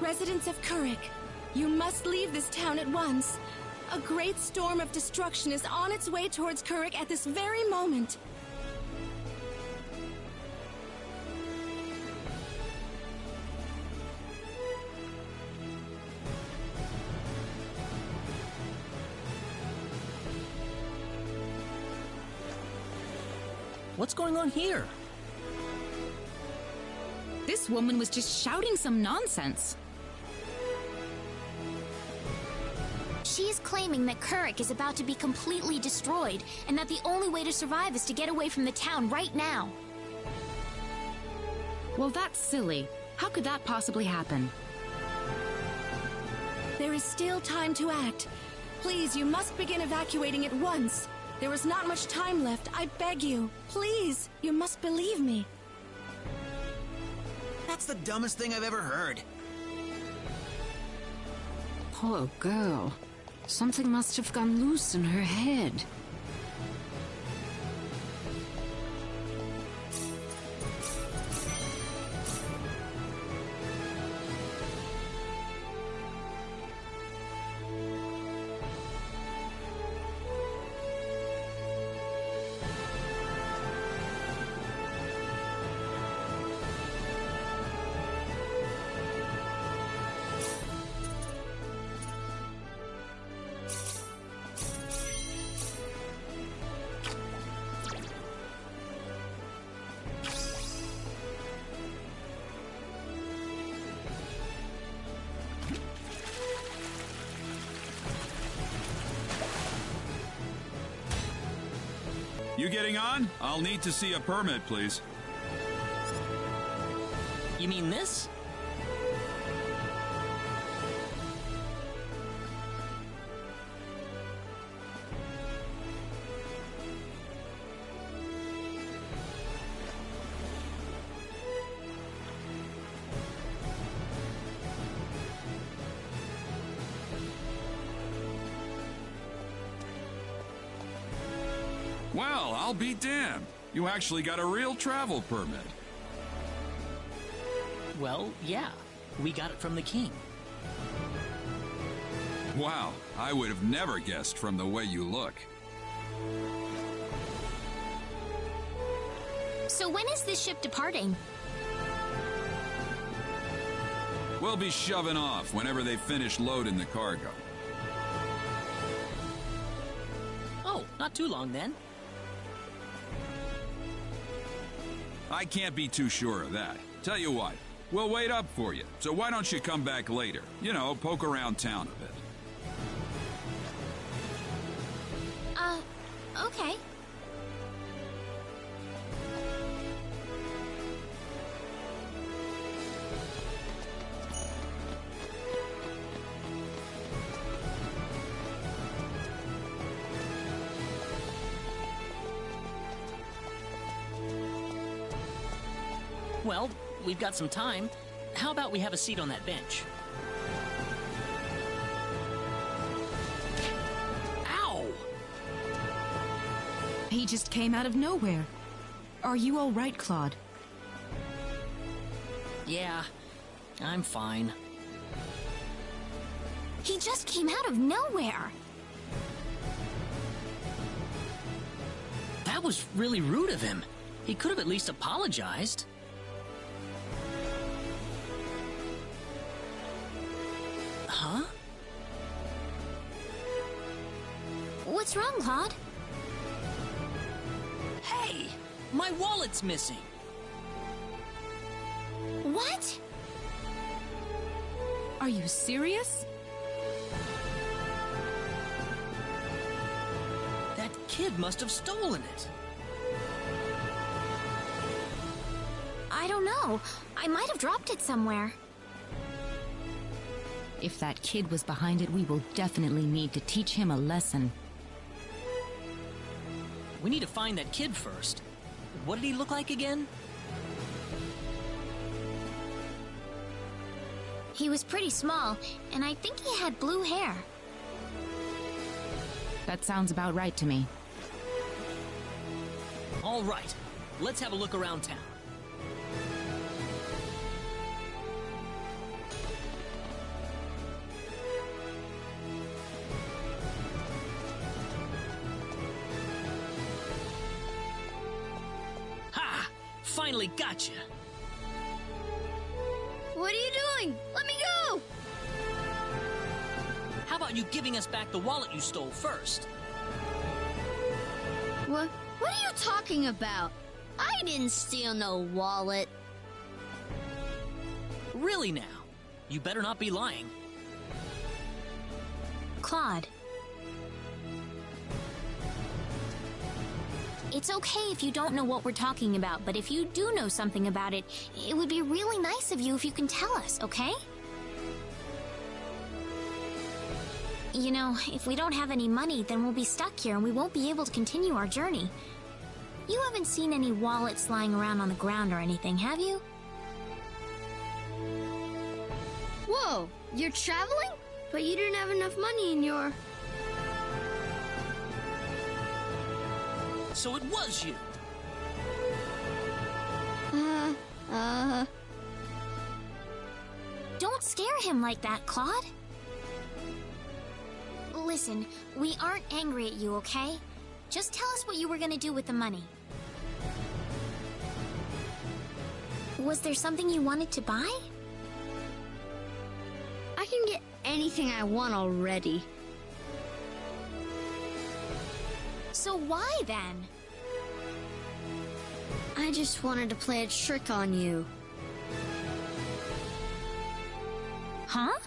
Residents of Kurik, you must leave this town at once. A great storm of destruction is on its way towards Kurik at this very moment. What's going on here? This woman was just shouting some nonsense. She's claiming that Kurik is about to be completely destroyed, and that the only way to survive is to get away from the town right now. Well, that's silly. How could that possibly happen? There is still time to act. Please, you must begin evacuating at once. There is not much time left, I beg you. Please, you must believe me. That's the dumbest thing I've ever heard. Poor girl. Something must have gone loose in her head. You getting on? I'll need to see a permit, please. You mean this? Well, I'll be damned. You actually got a real travel permit. Well, yeah. We got it from the king. Wow, I would have never guessed from the way you look. So when is this ship departing? We'll be shoving off whenever they finish loading the cargo. Oh, not too long then. I can't be too sure of that. Tell you what, we'll wait up for you. So why don't you come back later? You know, poke around town a bit. Okay. Well, we've got some time. How about we have a seat on that bench? Ow! He just came out of nowhere. Are you all right, Claude? Yeah, I'm fine. He just came out of nowhere. That was really rude of him. He could have at least apologized. Huh? What's wrong, Claude? Hey! My wallet's missing! What? Are you serious? That kid must have stolen it. I don't know. I might have dropped it somewhere. If that kid was behind it, we will definitely need to teach him a lesson. We need to find that kid first. What did he look like again? He was pretty small, and I think he had blue hair. That sounds about right to me. All right, let's have a look around town. finally got you. What are you doing? Let me go! How about you giving us back the wallet you stole first? What are you talking about? I didn't steal no wallet. Really now? You better not be lying. Claude. It's okay if you don't know what we're talking about, but if you do know something about it, it would be really nice of you if you can tell us, okay? You know, if we don't have any money, then we'll be stuck here and we won't be able to continue our journey. You haven't seen any wallets lying around on the ground or anything, have you? Whoa, you're traveling? But you didn't have enough money in your... So it was you. Don't scare him like that, Claude. Listen, we aren't angry at you, okay? Just tell us what you were gonna do with the money. Was there something you wanted to buy? I can get anything I want already. So why then? I just wanted to play a trick on you. Huh?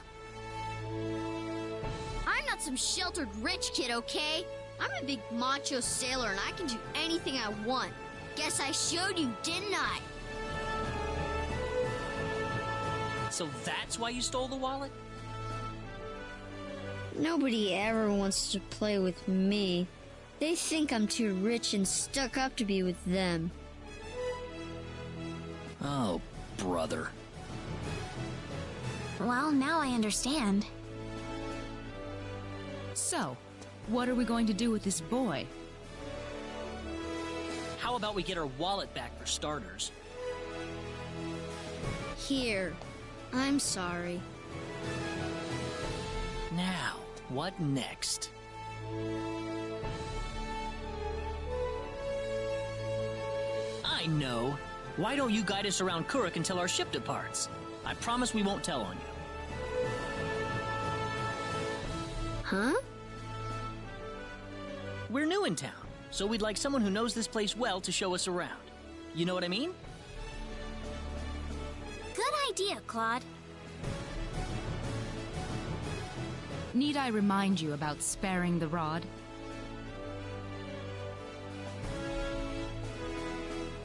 I'm not some sheltered rich kid, okay? I'm a big macho sailor and I can do anything I want. Guess I showed you, didn't I? So that's why you stole the wallet? Nobody ever wants to play with me. They think I'm too rich and stuck up to be with them. Oh, brother. Well, now I understand. So, what are we going to do with this boy? How about we get our wallet back for starters? Here. I'm sorry. Now, what next? I know. Why don't you guide us around Kuruk until our ship departs? I promise we won't tell on you. Huh? We're new in town, so we'd like someone who knows this place well to show us around. You know what I mean? Good idea, Claude. Need I remind you about sparing the rod?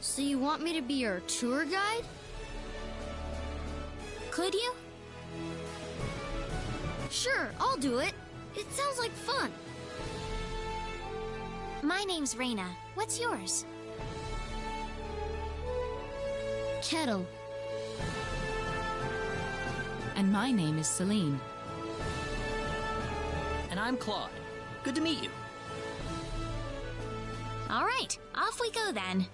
So you want me to be your tour guide? Could you? Sure, I'll do it. It sounds like fun. My name's Rena. What's yours? Kettle. And my name is Celine. And I'm Claude. Good to meet you. All right, off we go then.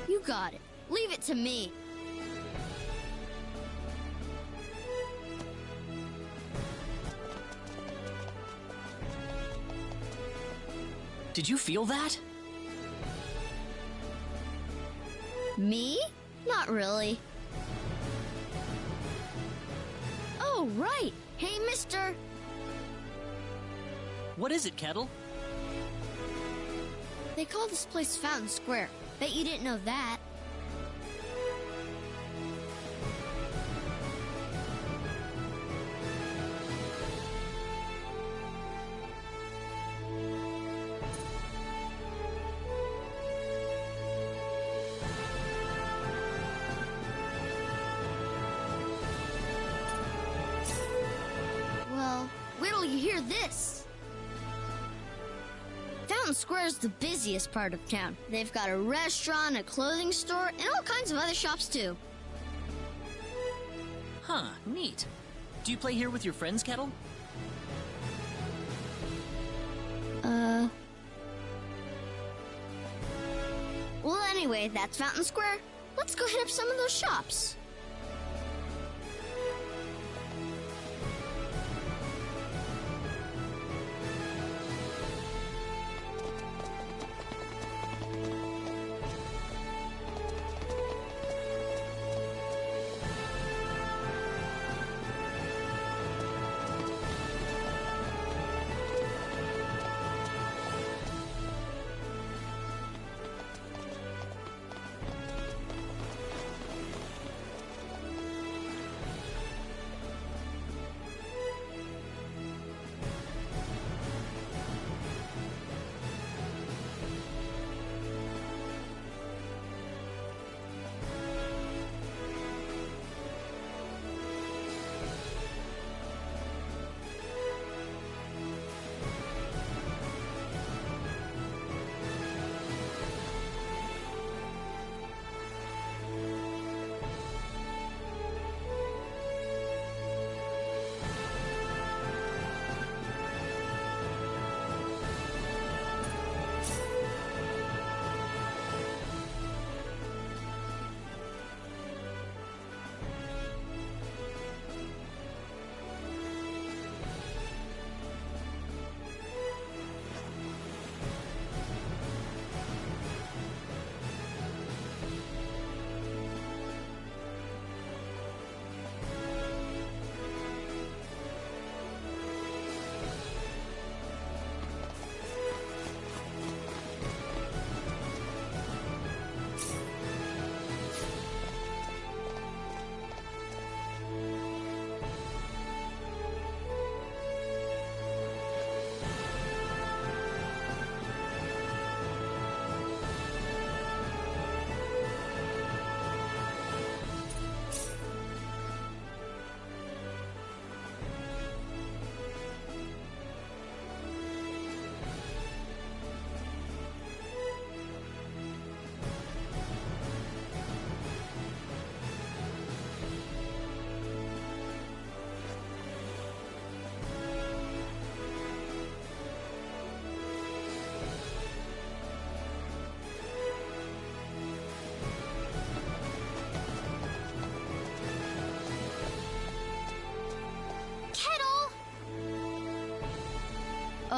You got it. Leave it to me. Did you feel that? Me? Not really. Oh, right. Hey, mister. What is it, Kettle? They call this place Fountain Square. Bet you didn't know that. Well, wait till you hear this. Fountain Square is the busiest part of town. They've got a restaurant, a clothing store, and all kinds of other shops too. Huh, neat. Do you play here with your friends, Kettle? Well, anyway, that's Fountain Square. Let's go hit up some of those shops.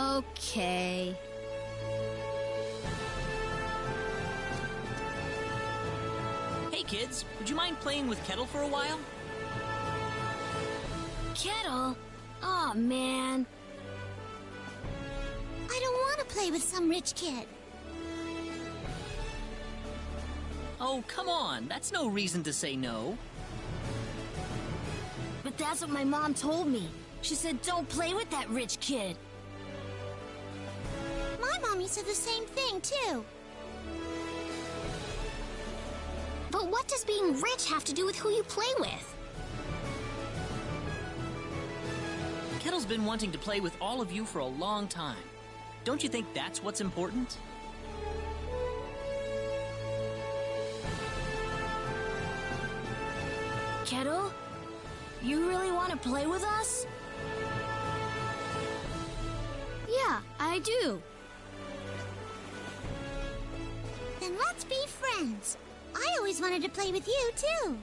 Okay. Hey kids, would you mind playing with Kettle for a while? Kettle? Aw, man. I don't want to play with some rich kid. Oh, come on, that's no reason to say no. But that's what my mom told me. She said don't play with that rich kid. My mommy said the same thing, too. But what does being rich have to do with who you play with? Kettle's been wanting to play with all of you for a long time. Don't you think that's what's important? Kettle? You really want to play with us? Yeah, I do. Then let's be friends. I always wanted to play with you, too.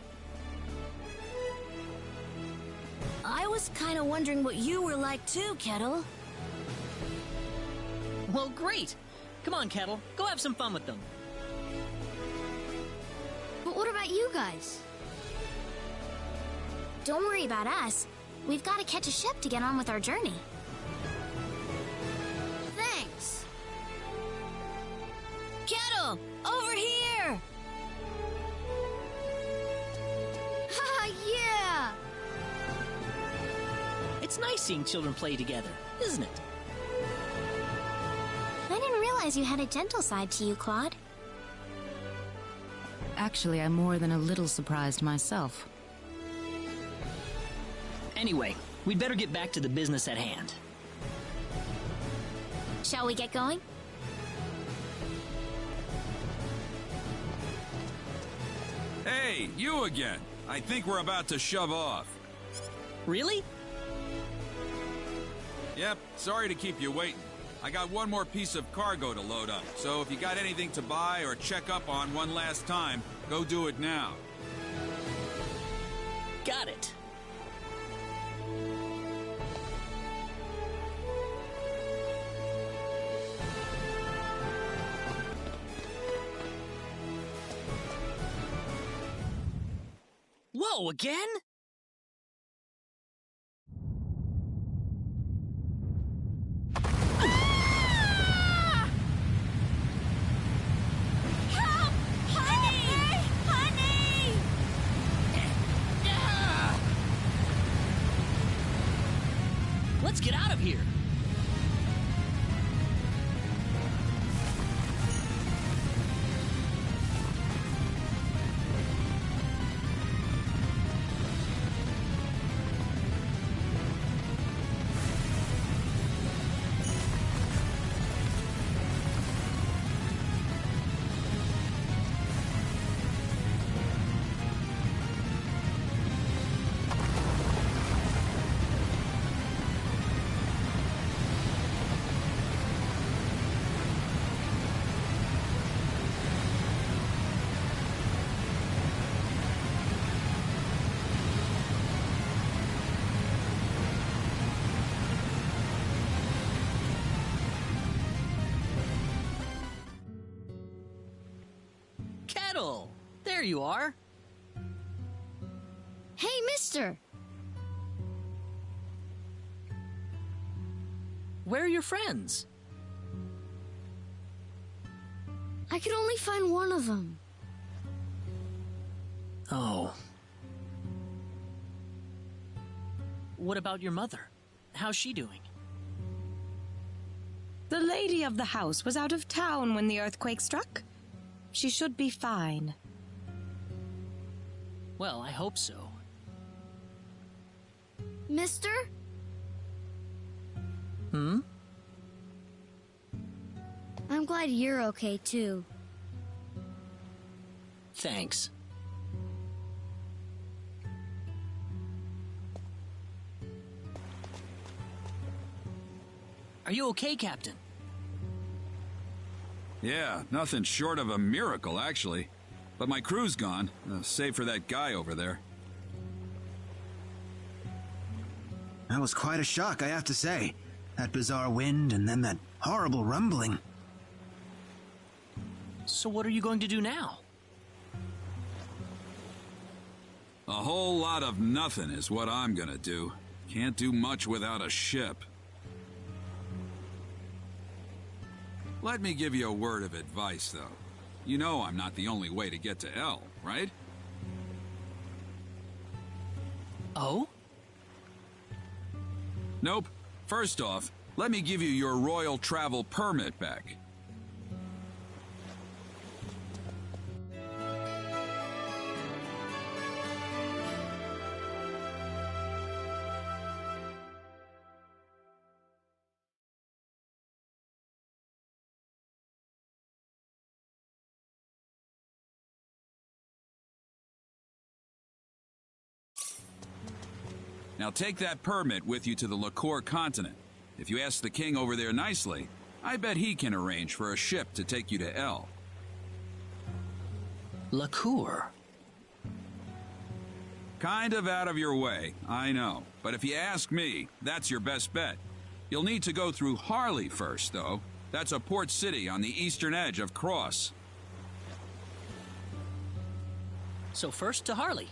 I was kind of wondering what you were like too, Kettle. Well, great. Come on, Kettle, go have some fun with them. But what about you guys? Don't worry about us. We've got to catch a ship to get on with our journey. Thanks. Kettle, over here! Haha, yeah! It's nice seeing children play together, isn't it? I didn't realize you had a gentle side to you, Claude. Actually, I'm more than a little surprised myself. Anyway, we'd better get back to the business at hand. Shall we get going? Hey, you again. I think we're about to shove off. Really? Yep, sorry to keep you waiting. I got one more piece of cargo to load up, so if you got anything to buy or check up on one last time, go do it now. Got it. Whoa, again? Let's get out of here. Kettle, there you are. Hey, mister! Where are your friends? I could only find one of them. Oh. What about your mother? How's she doing? The lady of the house was out of town when the earthquake struck. She should be fine. Well, I hope so. Mister? Hmm? I'm glad you're okay, too. Thanks. Are you okay, Captain? Yeah, nothing short of a miracle, actually. But my crew's gone, save for that guy over there. That was quite a shock, I have to say. That bizarre wind and then that horrible rumbling. So what are you going to do now? A whole lot of nothing is what I'm gonna do. Can't do much without a ship. Let me give you a word of advice, though. You know I'm not the only way to get to L, right? Oh? Nope. First off, let me give you your royal travel permit back. Now take that permit with you to the Liqueur continent. If you ask the king over there nicely, I bet he can arrange for a ship to take you to L. Liqueur? Kind of out of your way, I know. But if you ask me, that's your best bet. You'll need to go through Harley first, though. That's a port city on the eastern edge of Cross. So first to Harley.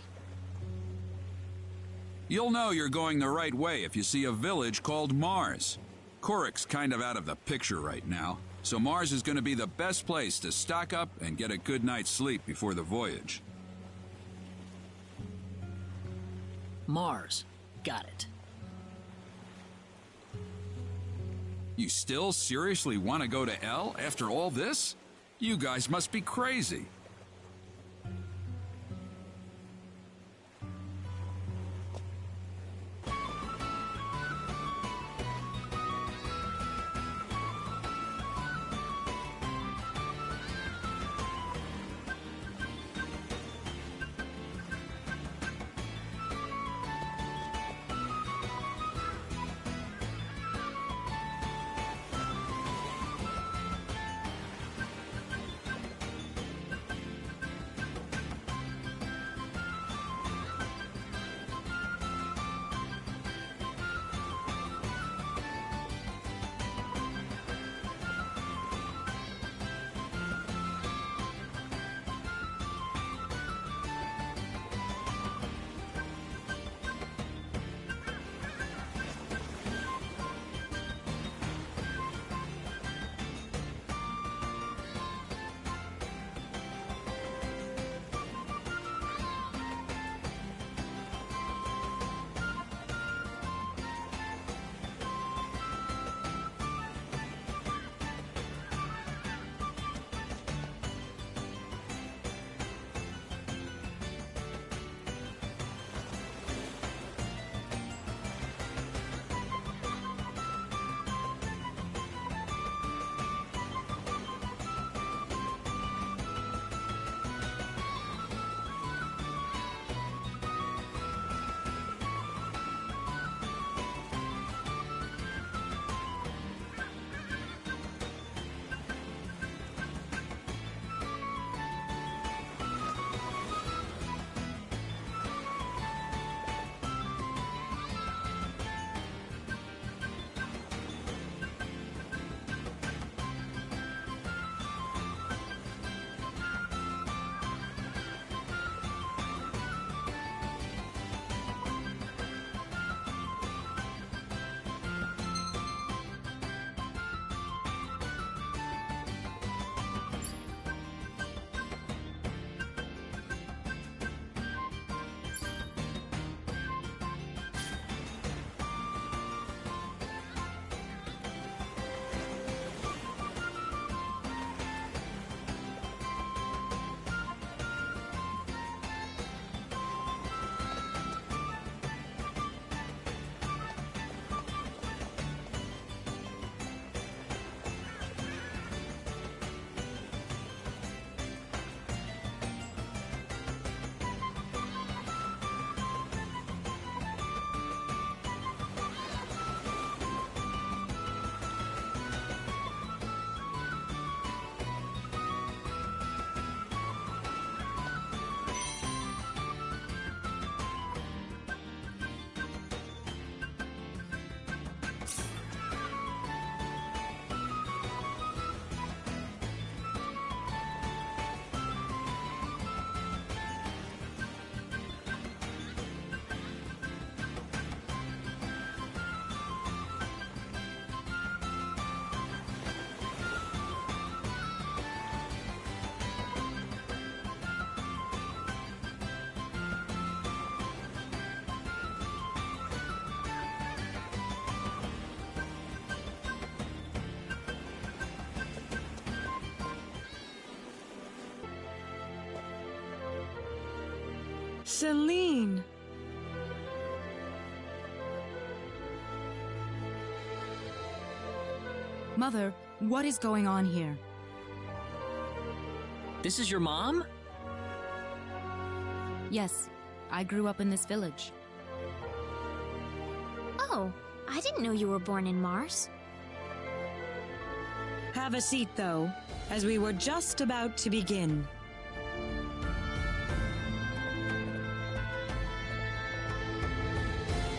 You'll know you're going the right way if you see a village called Mars. Kuruk's kind of out of the picture right now, so Mars is going to be the best place to stock up and get a good night's sleep before the voyage. Mars. Got it. You still seriously want to go to L after all this? You guys must be crazy. Celine! Mother, what is going on here? This is your mom? Yes, I grew up in this village. Oh, I didn't know you were born in Mars. Have a seat, though, as we were just about to begin.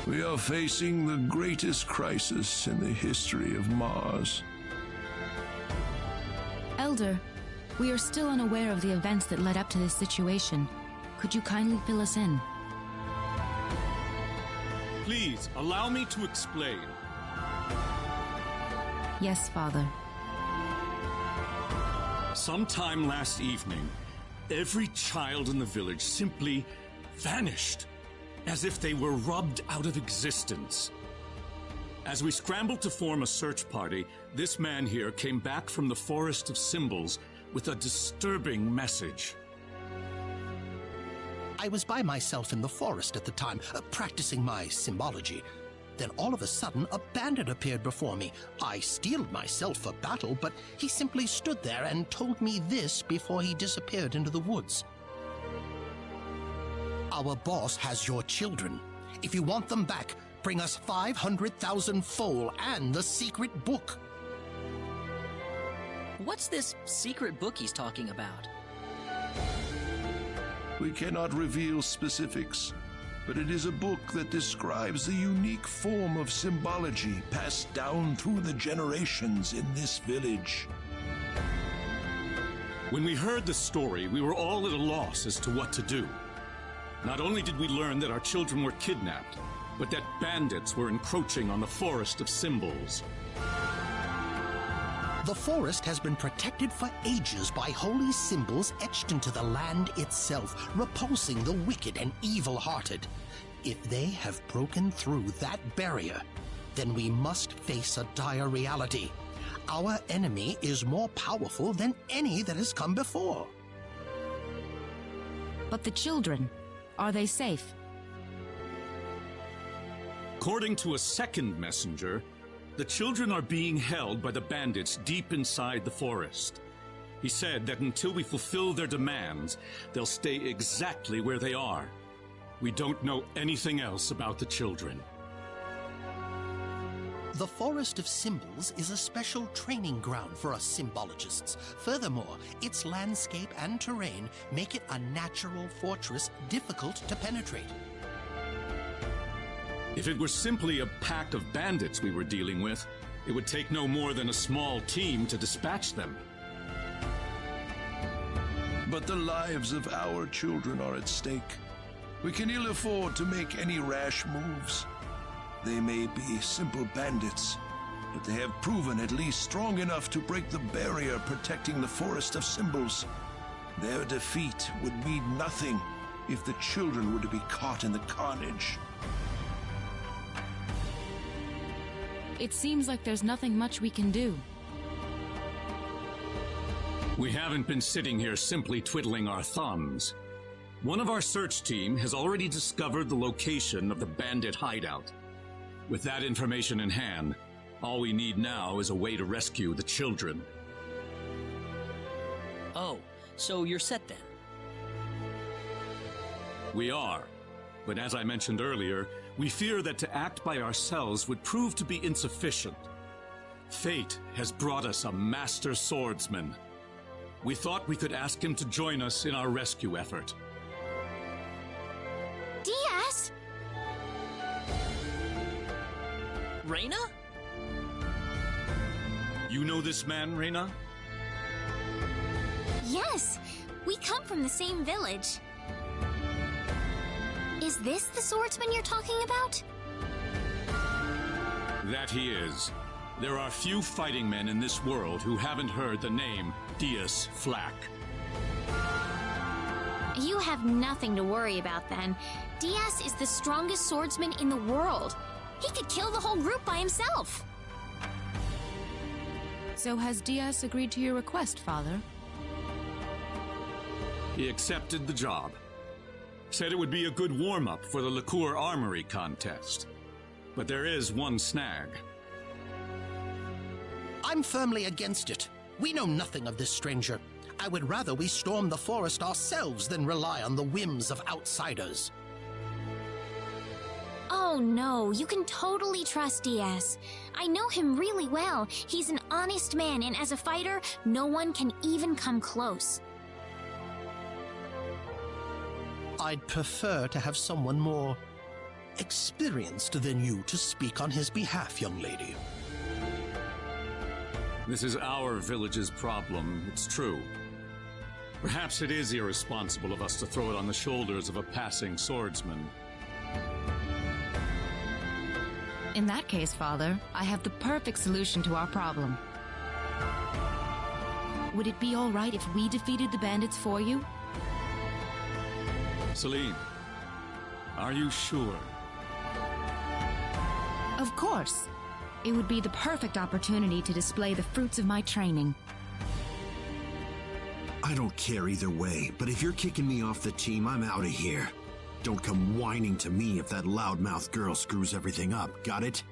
We are facing the greatest crisis in the history of Mars. Elder, we are still unaware of the events that led up to this situation. Could you kindly fill us in? Please, allow me to explain. Yes, Father. Sometime last evening, every child in the village simply vanished, as if they were rubbed out of existence. As we scrambled to form a search party, this man here came back from the Forest of Symbols with a disturbing message. I was by myself in the forest at the time, practicing my symbology. Then all of a sudden, a bandit appeared before me. I steeled myself for battle, but he simply stood there and told me this before he disappeared into the woods. Our boss has your children. If you want them back, bring us 500,000 foal and the secret book. What's this secret book he's talking about? We cannot reveal specifics, but it is a book that describes the unique form of symbology passed down through the generations in this village. When we heard the story, we were all at a loss as to what to do. Not only did we learn that our children were kidnapped, but that bandits were encroaching on the Forest of Symbols. The forest has been protected for ages by holy symbols etched into the land itself, repulsing the wicked and evil-hearted. If they have broken through that barrier, then we must face a dire reality. Our enemy is more powerful than any that has come before. But the children, are they safe? According to a second messenger, the children are being held by the bandits deep inside the forest. He said that until we fulfill their demands, they'll stay exactly where they are. We don't know anything else about the children. The Forest of Symbols is a special training ground for us symbologists. Furthermore, its landscape and terrain make it a natural fortress difficult to penetrate. If it were simply a pack of bandits we were dealing with, it would take no more than a small team to dispatch them. But the lives of our children are at stake. We can ill afford to make any rash moves. They may be simple bandits, but they have proven at least strong enough to break the barrier protecting the Forest of Symbols. Their defeat would mean nothing if the children were to be caught in the carnage. It seems like there's nothing much we can do. We haven't been sitting here simply twiddling our thumbs. One of our search team has already discovered the location of the bandit hideout. With that information in hand, all we need now is a way to rescue the children. Oh, so you're set then? We are. But as I mentioned earlier, we fear that to act by ourselves would prove to be insufficient. Fate has brought us a master swordsman. We thought we could ask him to join us in our rescue effort. Diaz! Rena? You know this man, Rena? Yes, we come from the same village. Is this the swordsman you're talking about? That he is. There are few fighting men in this world who haven't heard the name Diaz Flack. You have nothing to worry about then. Diaz is the strongest swordsman in the world. He could kill the whole group by himself. So has Diaz agreed to your request, Father? He accepted the job. Said it would be a good warm-up for the liqueur armory contest. But there is one snag. I'm firmly against it. We know nothing of this stranger. I would rather we storm the forest ourselves than rely on the whims of outsiders. Oh no, you can totally trust Diaz. I know him really well. He's an honest man, and as a fighter, no one can even come close. I'd prefer to have someone more experienced than you to speak on his behalf, young lady. This is our village's problem, it's true. Perhaps it is irresponsible of us to throw it on the shoulders of a passing swordsman. In that case, Father, I have the perfect solution to our problem. Would it be all right if we defeated the bandits for you? Celine, are you sure? Of course. It would be the perfect opportunity to display the fruits of my training. I don't care either way, but if you're kicking me off the team, I'm out of here. Don't come whining to me if that loudmouth girl screws everything up, got it?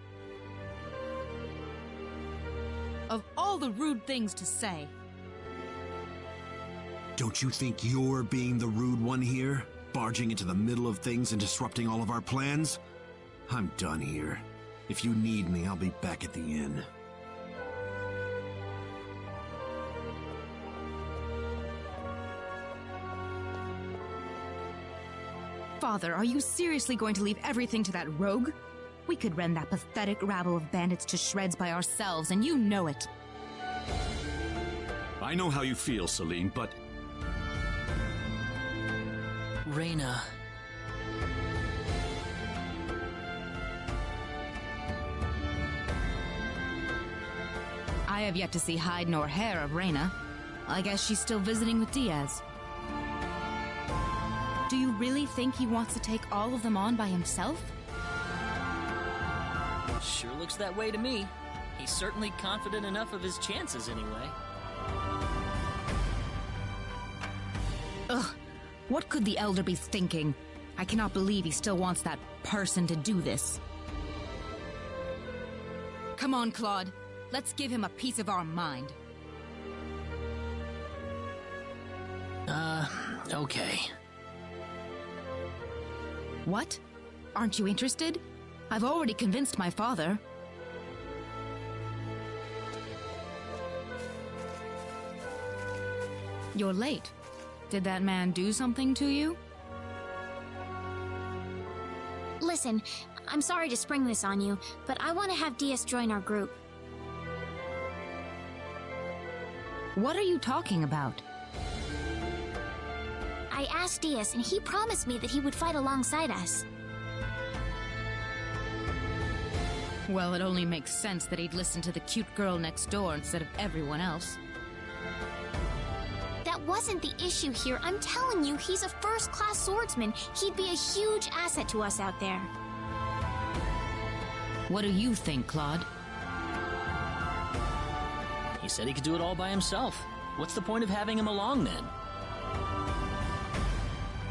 Of all the rude things to say. Don't you think you're being the rude one here? Barging into the middle of things and disrupting all of our plans? I'm done here. If you need me, I'll be back at the inn. Father, are you seriously going to leave everything to that rogue? We could rend that pathetic rabble of bandits to shreds by ourselves, and you know it. I know how you feel, Celine, but... Rena... I have yet to see hide nor hair of Rena. I guess she's still visiting with Diaz. Do you really think he wants to take all of them on by himself? Sure looks that way to me. He's certainly confident enough of his chances anyway. Ugh, what could the Elder be thinking? I cannot believe he still wants that person to do this. Come on, Claude. Let's give him a piece of our mind. Okay. What? Aren't you interested? I've already convinced my father. You're late. Did that man do something to you? Listen, I'm sorry to spring this on you, but I want to have Diaz join our group. What are you talking about? I asked Diaz, and he promised me that he would fight alongside us. Well, it only makes sense that he'd listen to the cute girl next door instead of everyone else. That wasn't the issue here. I'm telling you, he's a first-class swordsman. He'd be a huge asset to us out there. What do you think, Claude? He said he could do it all by himself. What's the point of having him along then?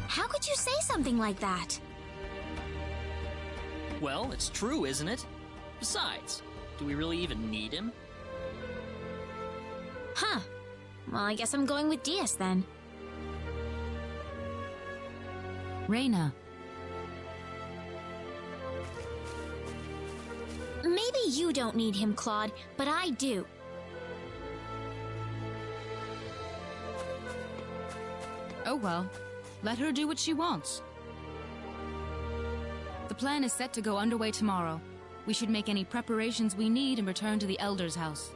How could you say something like that? Well, it's true, isn't it? Besides, do we really even need him? Huh. Well, I guess I'm going with Diaz then. Rena. Maybe you don't need him, Claude, but I do. Oh well. Let her do what she wants. The plan is set to go underway tomorrow. We should make any preparations we need and return to the Elder's house.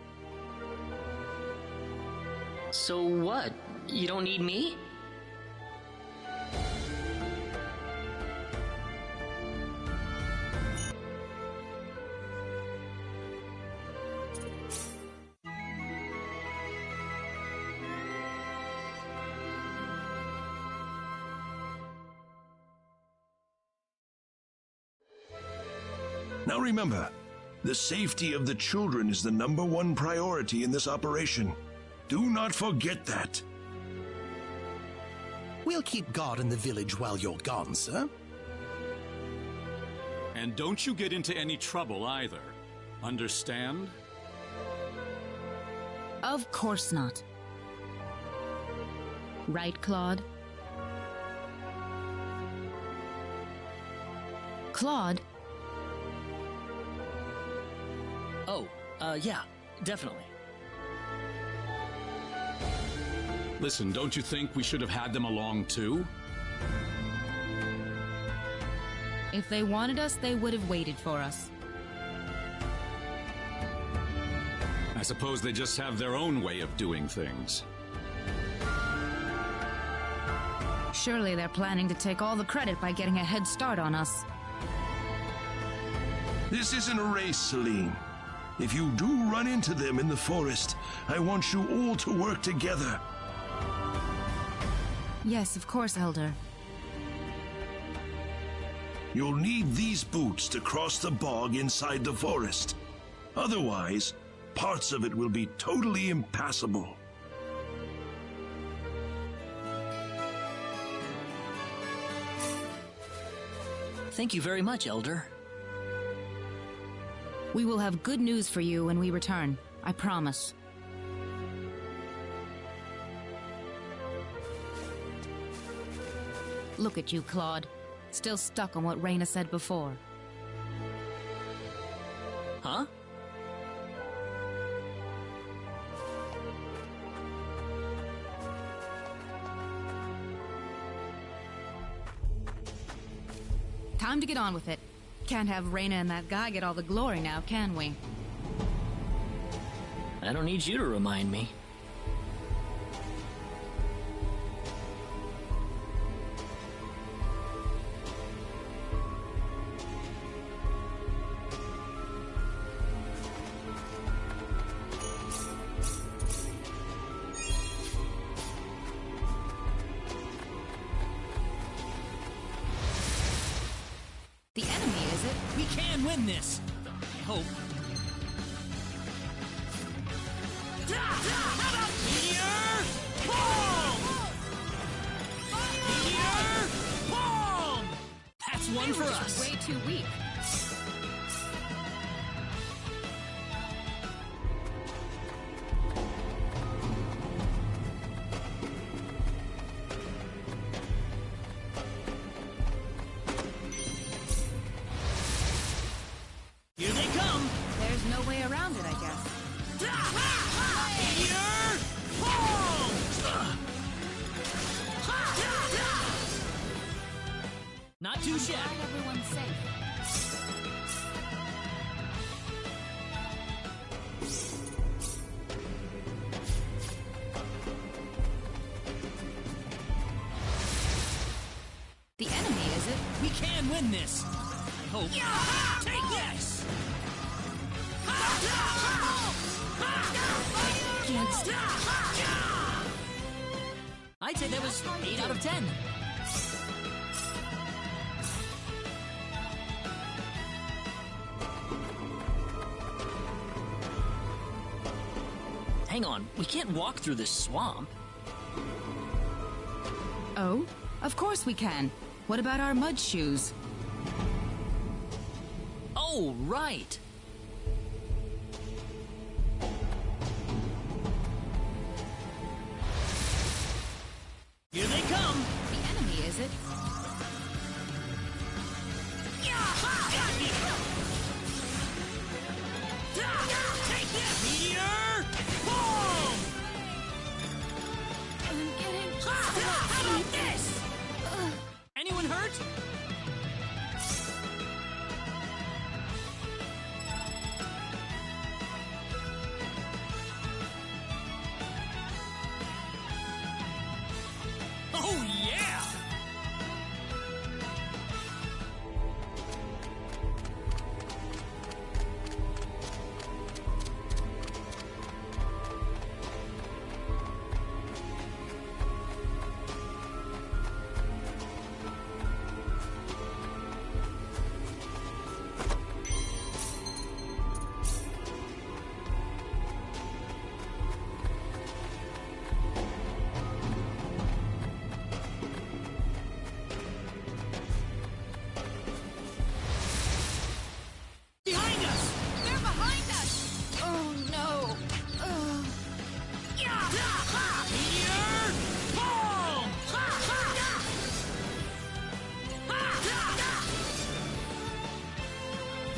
So what? You don't need me? Now remember, the safety of the children is the #1 priority in this operation. Do not forget that. We'll keep guard in the village while you're gone, sir. And don't you get into any trouble either. Understand? Of course not. Right, Claude? Claude? Oh, yeah, definitely. Listen, don't you think we should have had them along too? If they wanted us, they would have waited for us. I suppose they just have their own way of doing things. Surely they're planning to take all the credit by getting a head start on us. This isn't a race, Celine. If you do run into them in the forest, I want you all to work together. Yes, of course, Elder. You'll need these boots to cross the bog inside the forest. Otherwise, parts of it will be totally impassable. Thank you very much, Elder. We will have good news for you when we return. I promise. Look at you, Claude. Still stuck on what Rena said before. Huh? Time to get on with it. Can't have Rena and that guy get all the glory now, can we? I don't need you to remind me. The enemy, is it? We can win this! I hope. Meteor! Palm! Meteor! Palm! That's one for us. Way too weak. Here they come! There's no way around it, I guess. Meteor! Palm! Not too shabby. Glad everyone's safe. The enemy, is it? We can win this! I hope. Take this! Can't stop. I'd say that was 8 out of 10. Hang on, we can't walk through this swamp. Oh? Of course we can. What about our mud shoes? Oh, right! Here they come! The enemy, is it? Take this! Meteor! Boom! I'm getting... How about this? Anyone hurt?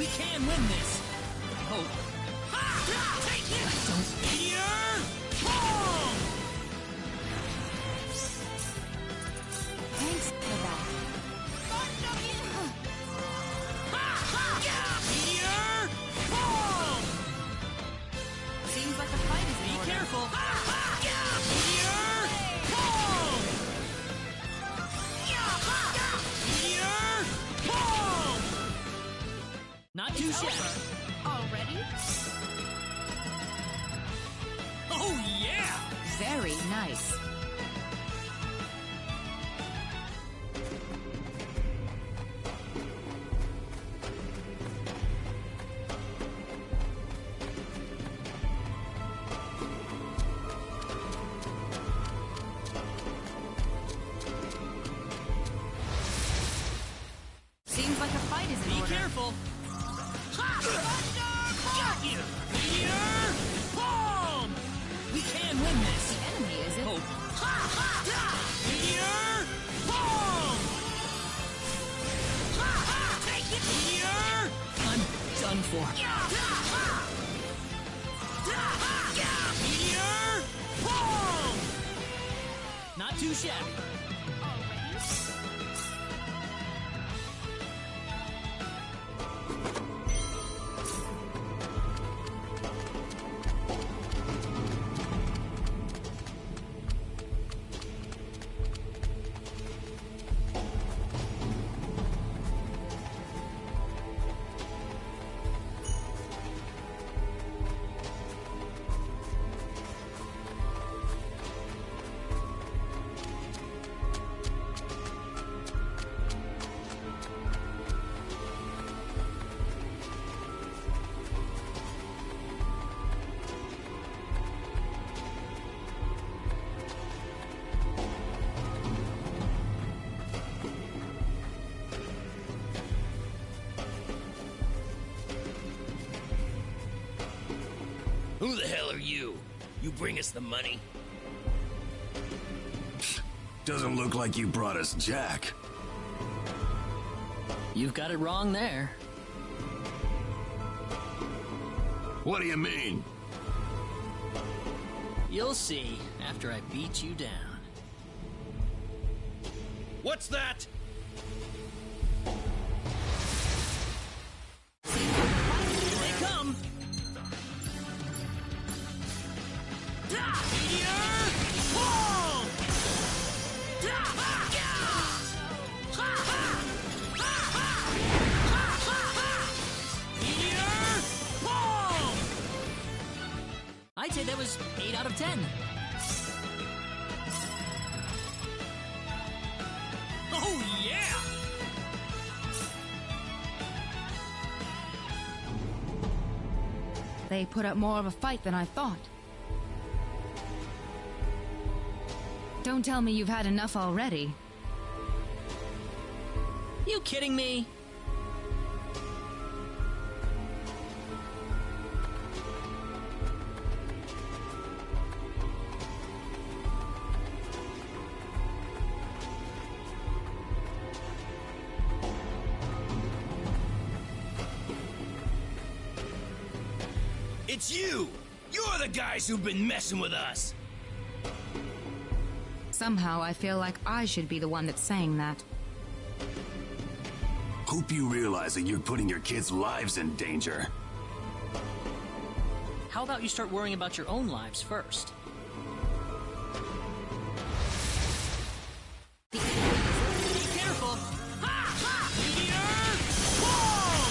We can win this. Hope. Take it! Don't meteor! Boom! Thanks for that. Meteor! Boom! Seems like the fight is in order. Be careful! Meteor! Boom! Meteor! Boom! Not too shabby. Already? Oh, yeah! Very nice. Seems like the fight is in order. Be careful! Got you! Meteor! Boom! We can win this! The enemy, is it? Hope. Meteor! Boom! Take it! Meteor! I'm done for. Meteor! Boom! Not too shabby. Who the hell are you? You bring us the money? Doesn't look like you brought us Jack. You've got it wrong there. What do you mean? You'll see after I beat you down. What's that? Here they come! Meteor! Boom! Meteor! Boom! I'd say that was 8 out of 10. Oh, yeah! They put up more of a fight than I thought. Don't tell me you've had enough already. You kidding me? It's you! You're the guys who've been messing with us! Somehow I feel like I should be the one that's saying that. Hope you realize that you're putting your kids' lives in danger. How about you start worrying about your own lives first? Be careful! Meteor! Boom!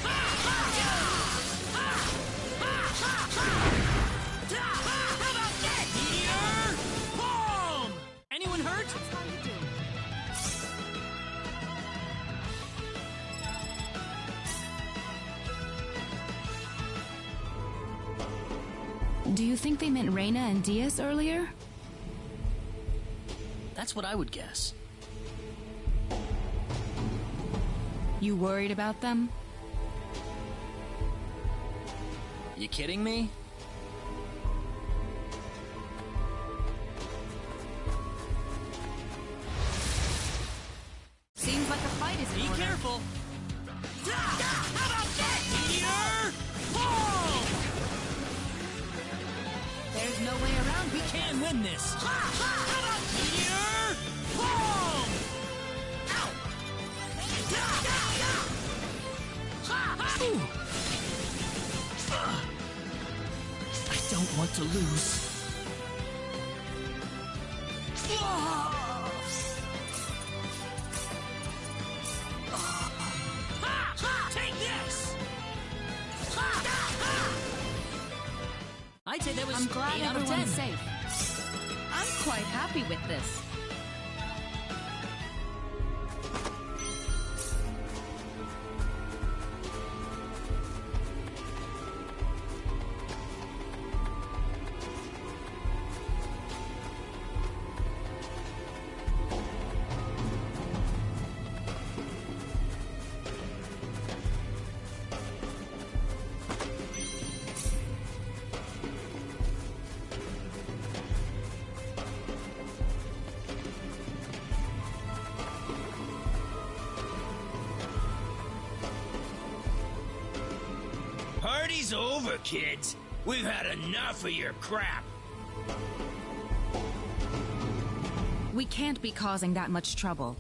How about that? Meteor! Boom! Anyone hurt? Do you think they meant Rena and Diaz earlier? That's what I would guess. You worried about them? You kidding me? Seems like the fight is in Be order. careful! end this! Meteor Boom! I don't want to lose. Take this! I'd say that was I'm glad 8 out of 10. everyone's safe. I'm quite happy with this. Party's over, kids. We've had enough of your crap. We can't be causing that much trouble.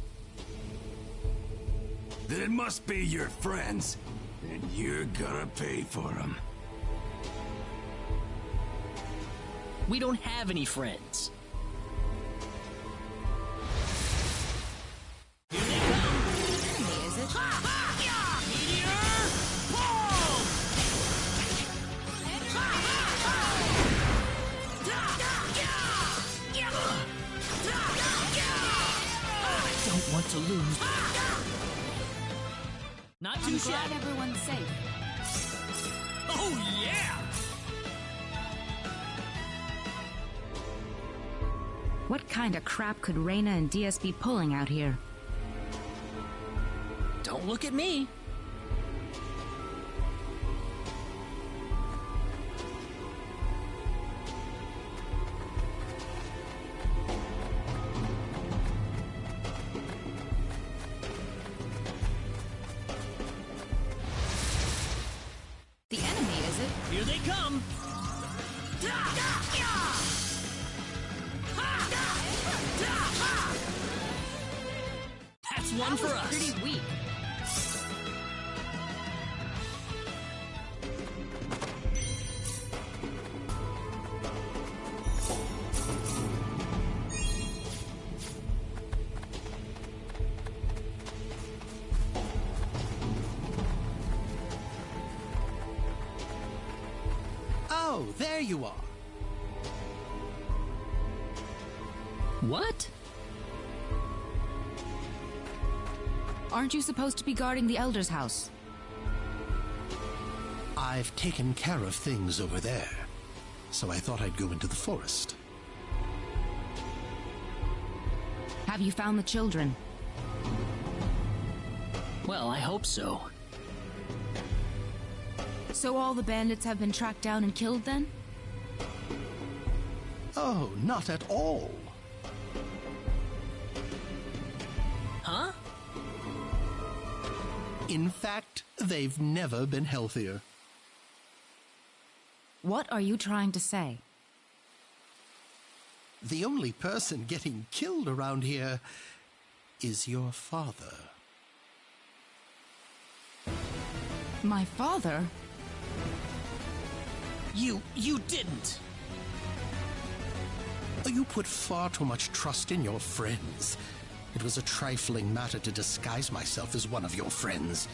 Then it must be your friends, and you're gonna pay for them. We don't have any friends. Here they come! Enemy, is it? Meteor Boom! I don't want to lose. Not too I'm shabby. glad everyone's safe. Oh, yeah! What kind of crap could Rena and DS be pulling out here? Don't look at me. The enemy, is it? Here they come. That's one for us. Pretty weak. Oh, there you are. What? Aren't you supposed to be guarding the Elder's house? I've taken care of things over there, so I thought I'd go into the forest. Have you found the children? Well, I hope so. So all the bandits have been tracked down and killed then? Oh, not at all. Huh? In fact, they've never been healthier. What are you trying to say? The only person getting killed around here is your father. My father? You didn't. You put far too much trust in your friends. It was a trifling matter to disguise myself as one of your friends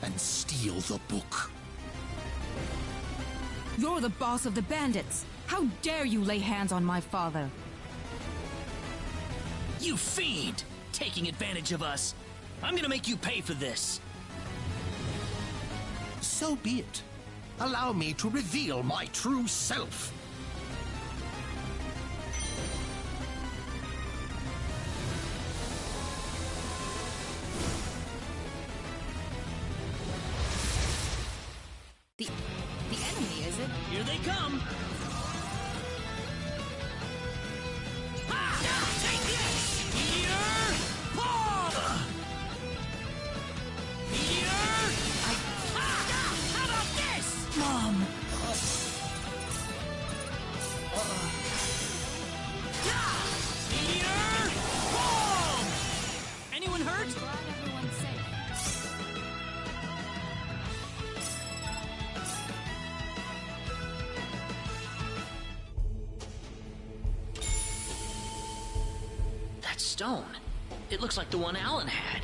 and steal the book. You're the boss of the bandits! How dare you lay hands on my father? You fiend! Taking advantage of us. I'm gonna make you pay for this. So be it. Allow me to reveal my true self. The enemy, is it? Here they come. Take this! Meteor Bomb! Meteor! How about this? Mom! stone. It looks like the one Alan had.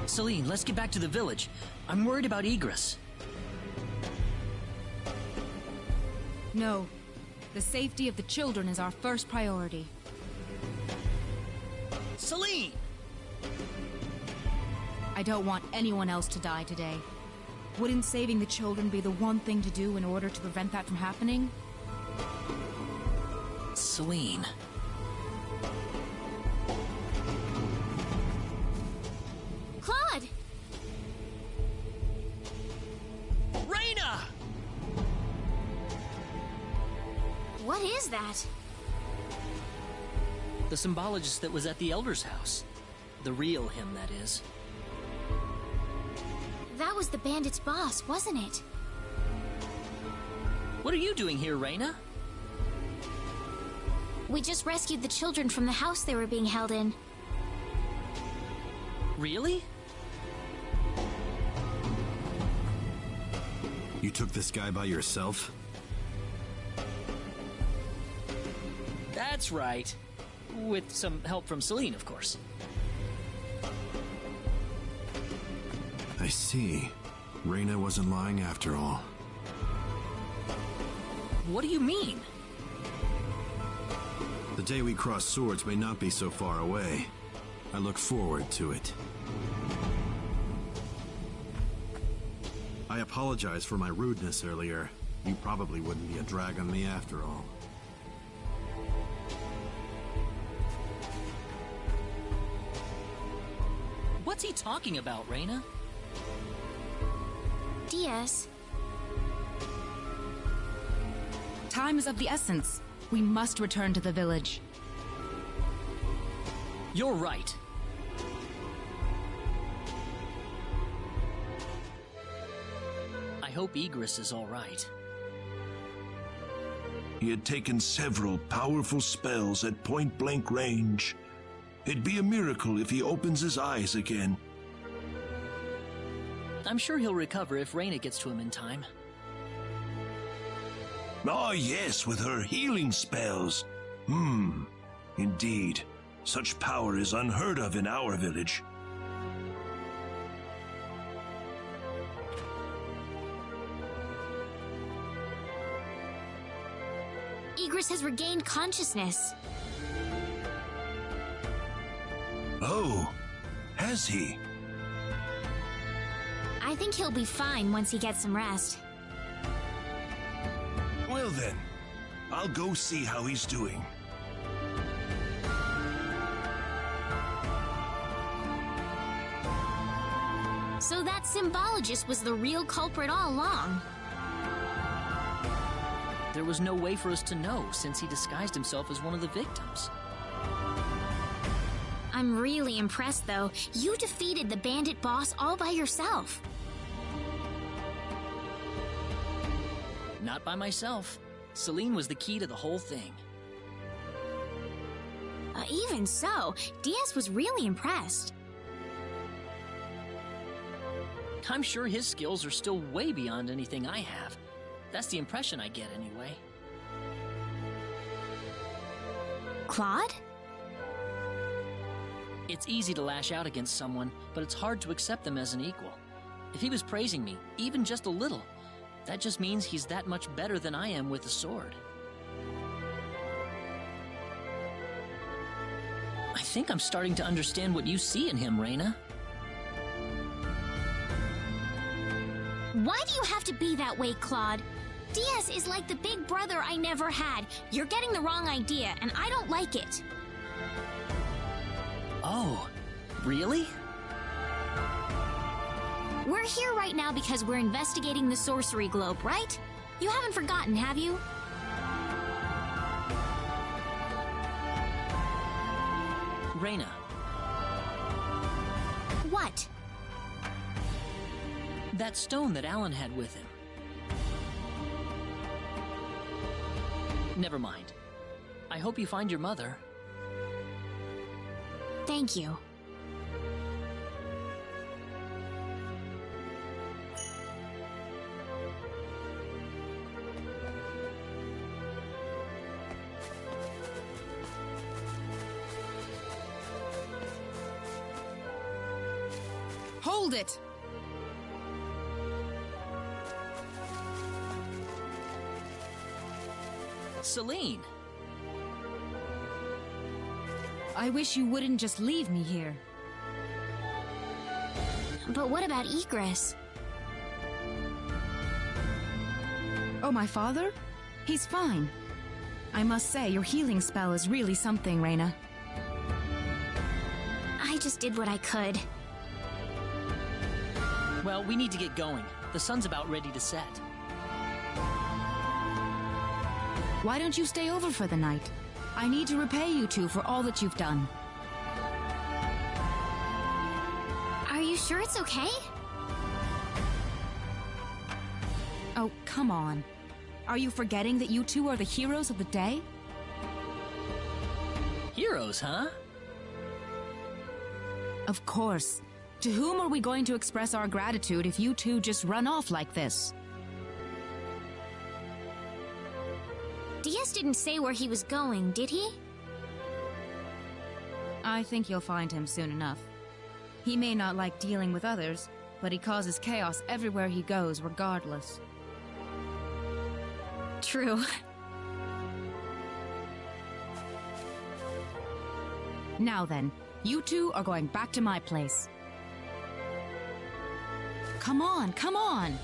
Celine, let's get back to the village. I'm worried about Egress. No. The safety of the children is our first priority. Celine! I don't want anyone else to die today. Wouldn't saving the children be the one thing to do in order to prevent that from happening? Celine. Claude! Rena! What is that? The symbologist that was at the Elder's house. The real him, that is. That was the bandit's boss, wasn't it? What are you doing here, Rena? We just rescued the children from the house they were being held in. Really? You took this guy by yourself? That's right. With some help from Celine, of course. I see. Rena wasn't lying after all. What do you mean? The day we cross swords may not be so far away. I look forward to it. I apologize for my rudeness earlier. You probably wouldn't be a drag on me after all. What's he talking about, Rena? Diaz. Time is of the essence. We must return to the village. You're right. I hope Egress is all right. He had taken several powerful spells at point-blank range. It'd be a miracle if he opens his eyes again. I'm sure he'll recover if Rena gets to him in time. Ah, yes, with her healing spells. Indeed. Such power is unheard of in our village. Egress has regained consciousness. Oh, has he? I think he'll be fine once he gets some rest. Well then, I'll go see how he's doing. So that symbologist was the real culprit all along. There was no way for us to know since he disguised himself as one of the victims. I'm really impressed, though. You defeated the bandit boss all by yourself. Not by myself. Celine was the key to the whole thing. Even so, Diaz was really impressed. I'm sure his skills are still way beyond anything I have. That's the impression I get, anyway. Claude? It's easy to lash out against someone, but it's hard to accept them as an equal. If he was praising me, even just a little, that just means he's that much better than I am with a sword. I think I'm starting to understand what you see in him, Rena. Why do you have to be that way, Claude? Diaz is like the big brother I never had. You're getting the wrong idea, and I don't like it. Oh, really? We're here right now because we're investigating the sorcery globe, right? You haven't forgotten, have you? Rena. What? That stone that Alan had with him. Never mind. I hope you find your mother. Thank you. Hold it! Celine! I wish you wouldn't just leave me here. But what about Egress? Oh, my father? He's fine. I must say, your healing spell is really something, Rena. I just did what I could. Well, we need to get going. The sun's about ready to set. Why don't you stay over for the night? I need to repay you two for all that you've done. Are you sure it's okay? Oh, come on. Are you forgetting that you two are the heroes of the day? Heroes, huh? Of course. To whom are we going to express our gratitude if you two just run off like this? Diaz didn't say where he was going, did he? I think you'll find him soon enough. He may not like dealing with others, but he causes chaos everywhere he goes, regardless. True. Now then, you two are going back to my place. Come on, come on!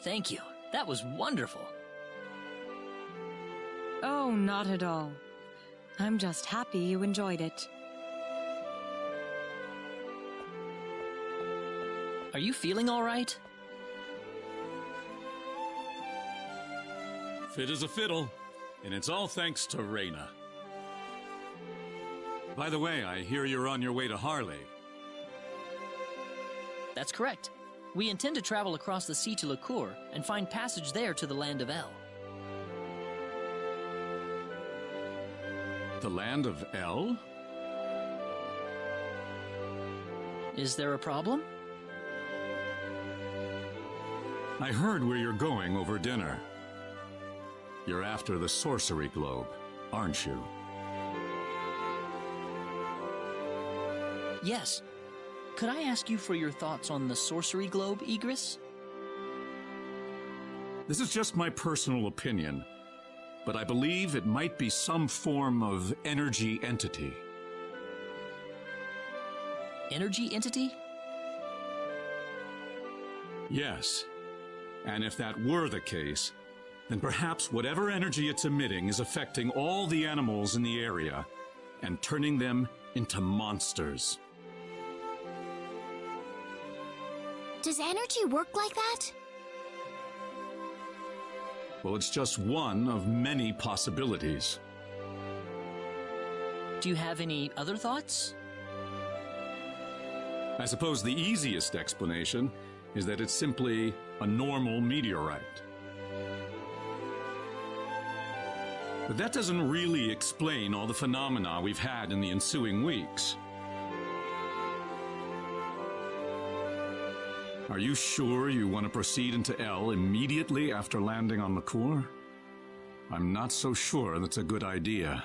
Thank you. That was wonderful. Oh, not at all. I'm just happy you enjoyed it. Are you feeling all right? Fit as a fiddle, and it's all thanks to Rena. By the way, I hear you're on your way to Harley. That's correct. We intend to travel across the sea to Licour and find passage there to the land of El. The land of El? Is there a problem? I heard where you're going over dinner. You're after the sorcery globe, aren't you? Yes. Could I ask you for your thoughts on the sorcery globe, Egress? This is just my personal opinion, but I believe it might be some form of energy entity. Energy entity? Yes. And if that were the case, then perhaps whatever energy it's emitting is affecting all the animals in the area and turning them into monsters. Does energy work like that? Well, it's just one of many possibilities. Do you have any other thoughts? I suppose the easiest explanation is that it's simply a normal meteorite. But that doesn't really explain all the phenomena we've had in the ensuing weeks. Are you sure you want to proceed into El immediately after landing on Licour? I'm not so sure that's a good idea.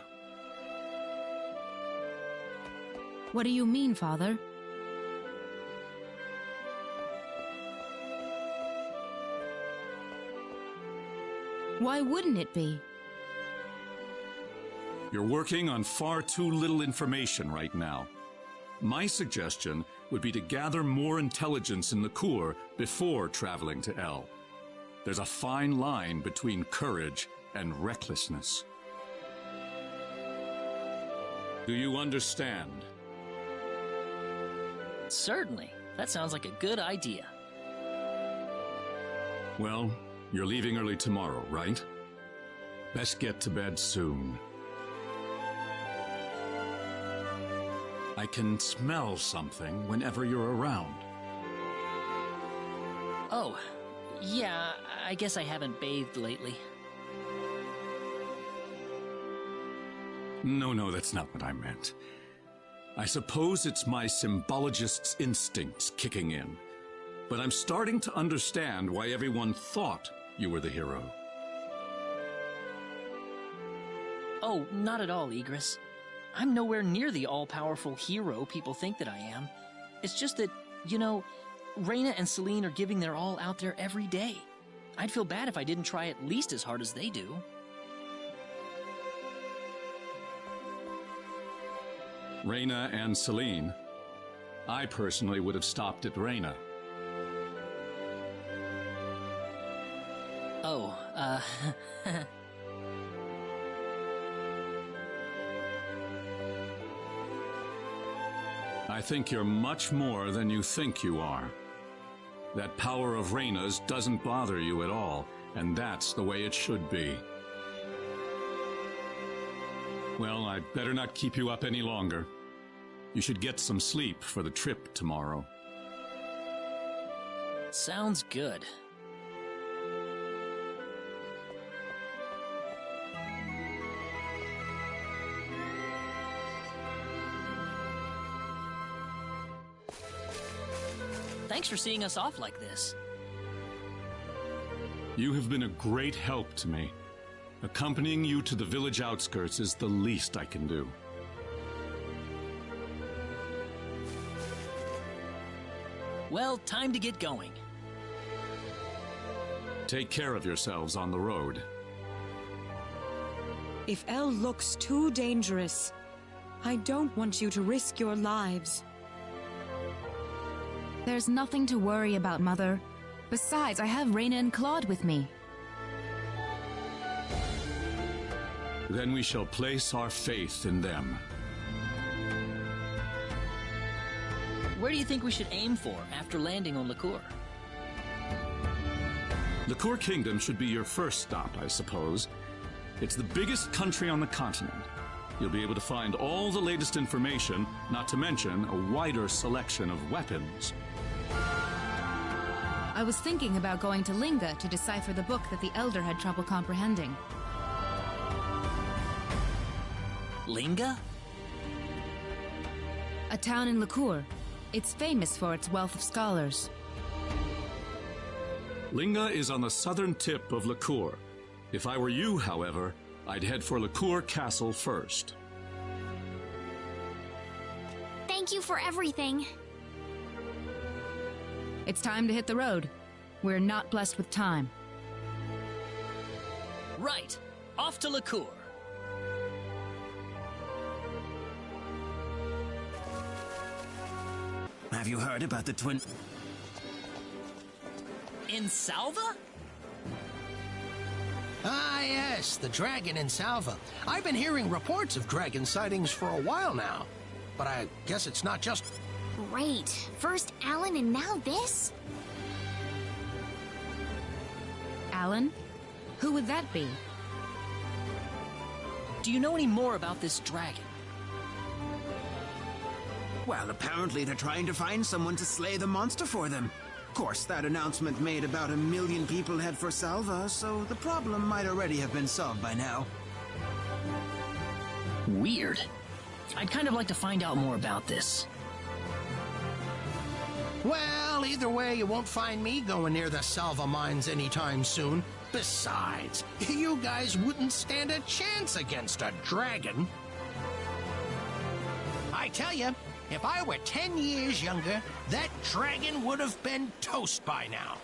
What do you mean, Father? Why wouldn't it be? You're working on far too little information right now. My suggestion would be to gather more intelligence in Licour before traveling to El. There's a fine line between courage and recklessness. Do you understand? Certainly. That sounds like a good idea. Well, you're leaving early tomorrow, right? Best get to bed soon. I can smell something whenever you're around. Oh, yeah, I guess I haven't bathed lately. No, that's not what I meant. I suppose it's my symbologist's instincts kicking in. But I'm starting to understand why everyone thought you were the hero. Oh, not at all, Igris. I'm nowhere near the all-powerful hero people think that I am. It's just that, you know, Rena and Celine are giving their all out there every day. I'd feel bad if I didn't try at least as hard as they do. Rena and Celine. I personally would have stopped at Rena. Oh, I think you're much more than you think you are. That power of Rena's doesn't bother you at all, and that's the way it should be. Well, I'd better not keep you up any longer. You should get some sleep for the trip tomorrow. sounds good. Thanks for seeing us off like this. You have been a great help to me. Accompanying you to the village outskirts is the least I can do. Well, time to get going. Take care of yourselves on the road. If Elle looks too dangerous, I don't want you to risk your lives. There's nothing to worry about, Mother. Besides, I have Rena and Claude with me. Then we shall place our faith in them. Where do you think we should aim for after landing on Liqueur? Liqueur Kingdom should be your first stop, I suppose. It's the biggest country on the continent. You'll be able to find all the latest information, not to mention a wider selection of weapons. I was thinking about going to Linga to decipher the book that the Elder had trouble comprehending. Linga? A town in Liqueur. It's famous for its wealth of scholars. Linga is on the southern tip of Liqueur. If I were you, however, I'd head for Liqueur Castle first. Thank you for everything. It's time to hit the road. We're not blessed with time. Right. Off to Liqueur. Have you heard about the twin... In Salva? Ah, yes, the dragon in Salva. I've been hearing reports of dragon sightings for a while now. But I guess it's not just... Great. First Alan and now this? Alan? Who would that be? Do you know any more about this dragon? Well, apparently they're trying to find someone to slay the monster for them. Of course, that announcement made about 1 million people head for Salva, so the problem might already have been solved by now. Weird. I'd kind of like to find out more about this. Well, either way, you won't find me going near the Salva mines anytime soon. Besides, you guys wouldn't stand a chance against a dragon. I tell you, if I were 10 years younger, that dragon would have been toast by now.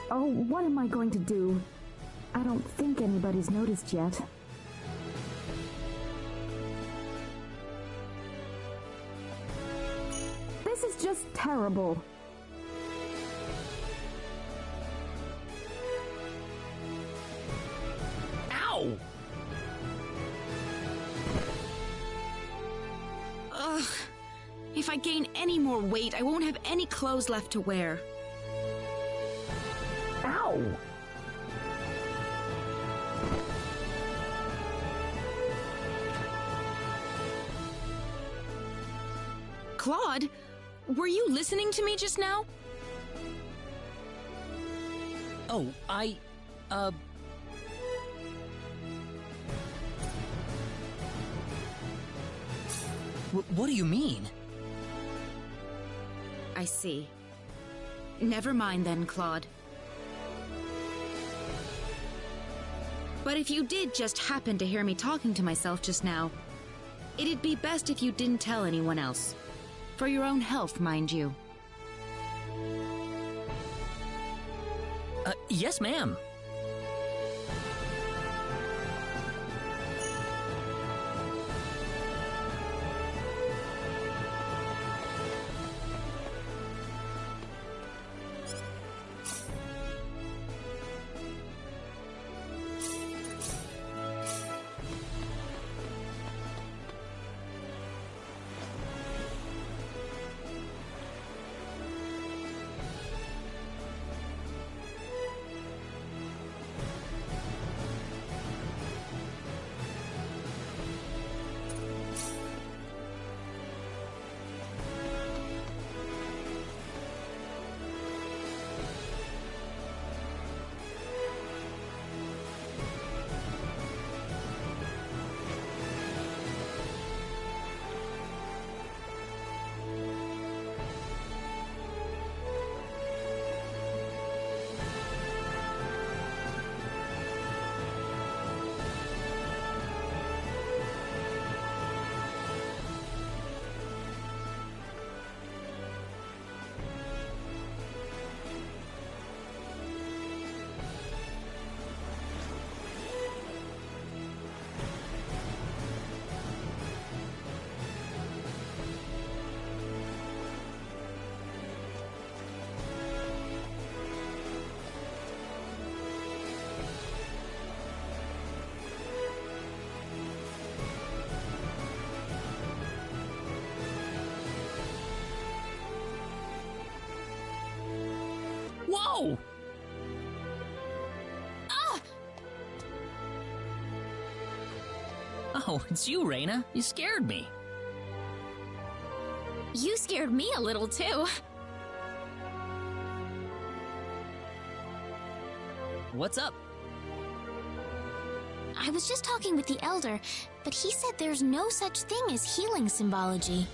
Oh, what am I going to do? I don't think anybody's noticed yet. This is just terrible. Ow! Ugh. If I I gain any more weight, I won't have any clothes left to wear. Ow! Claude, were you listening to me just now? Oh, what do you mean? I see. Never mind then, Claude. But if you did just happen to hear me talking to myself just now, it'd be best if you didn't tell anyone else. For your own health, mind you. Yes, ma'am. Whoa! Ah! Oh, it's you, Rena. You scared me. You scared me a little too. What's up? I was just talking with the Elder, but he said there's no such thing as healing symbology.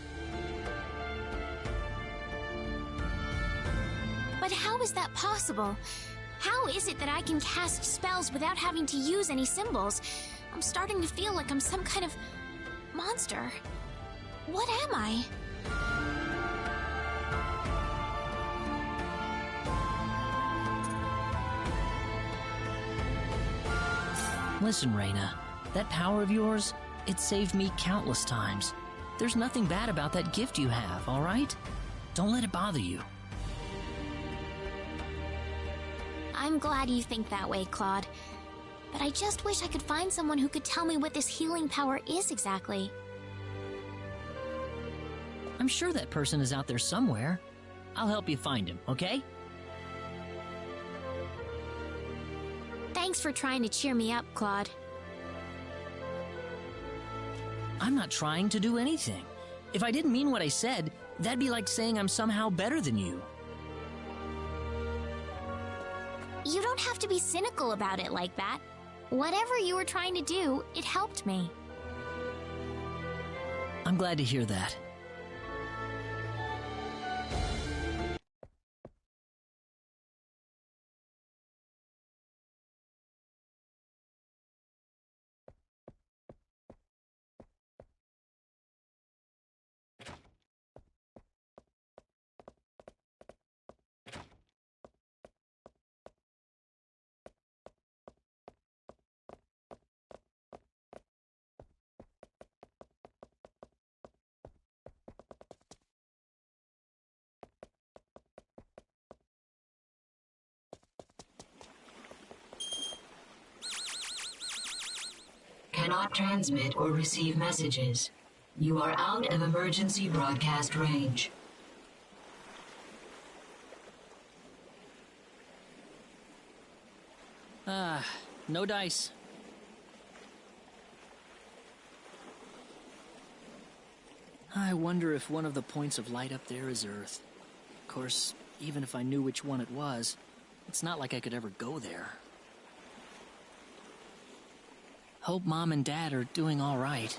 But how is that possible? How is it that I can cast spells without having to use any symbols? I'm starting to feel like I'm some kind of monster. What am I? Listen, Rena, that power of yours, it saved me countless times. There's nothing bad about that gift you have, all right? Don't let it bother you. I'm glad you think that way, Claude. But I just wish I could find someone who could tell me what this healing power is exactly. I'm sure that person is out there somewhere. I'll help you find him, okay? Thanks for trying to cheer me up, Claude. I'm not trying to do anything. If I didn't mean what I said, that'd be like saying I'm somehow better than you. You don't have to be cynical about it like that. Whatever you were trying to do, it helped me. I'm glad to hear that. Cannot transmit or receive messages. You are out of emergency broadcast range. No dice. I wonder if one of the points of light up there is Earth. Of course, even if I knew which one it was, it's not like I could ever go there. Hope Mom and Dad are doing all right.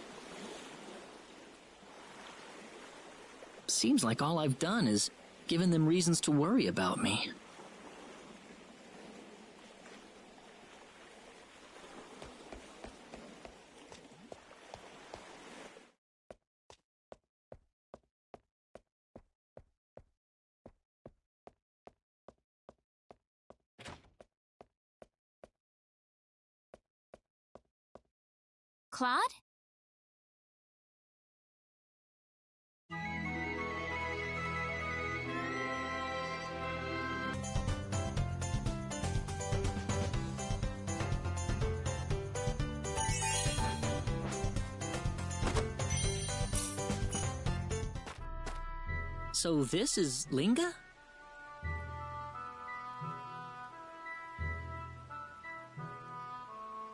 Seems like all I've done is given them reasons to worry about me. Claude? So this is Linga?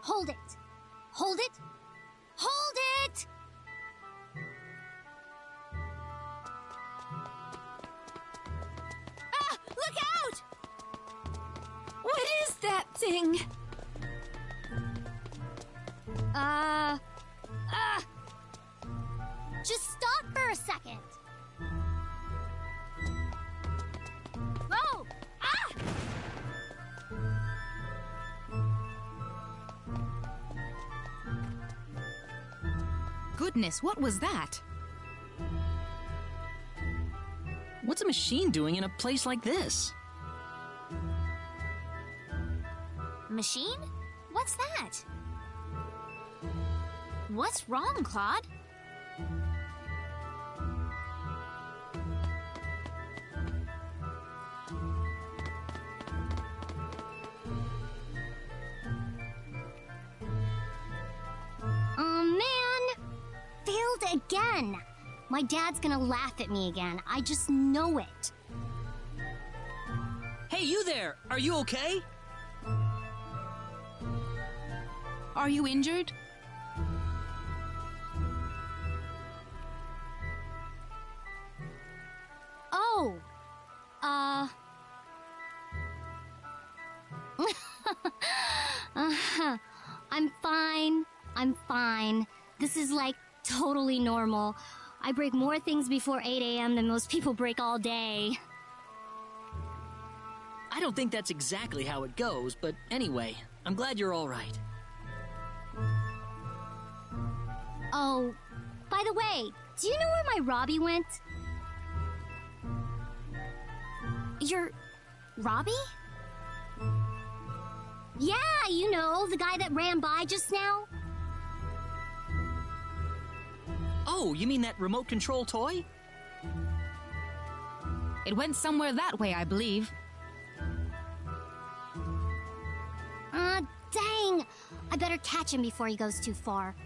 Hold it! Hold it! Hold it! Ah! Look out! What is that thing? Just stop for a second. Whoa! Ah! Goodness, what was that? What's a machine doing in a place like this? Machine? What's that? What's wrong, Claude? Man! Failed again! My dad's gonna laugh at me again. I just know it. Hey, you there! Are you okay? Are you injured? Oh! I'm fine. I'm fine. This is like totally normal. I break more things before 8 a.m. than most people break all day. I don't think that's exactly how it goes, but anyway, I'm glad you're all right. Oh, by the way, do you know where my Robbie went? Your Robbie? Yeah, you know, the guy that ran by just now. Oh, you mean that remote control toy? It went somewhere that way, I believe. Dang! I better catch him before he goes too far.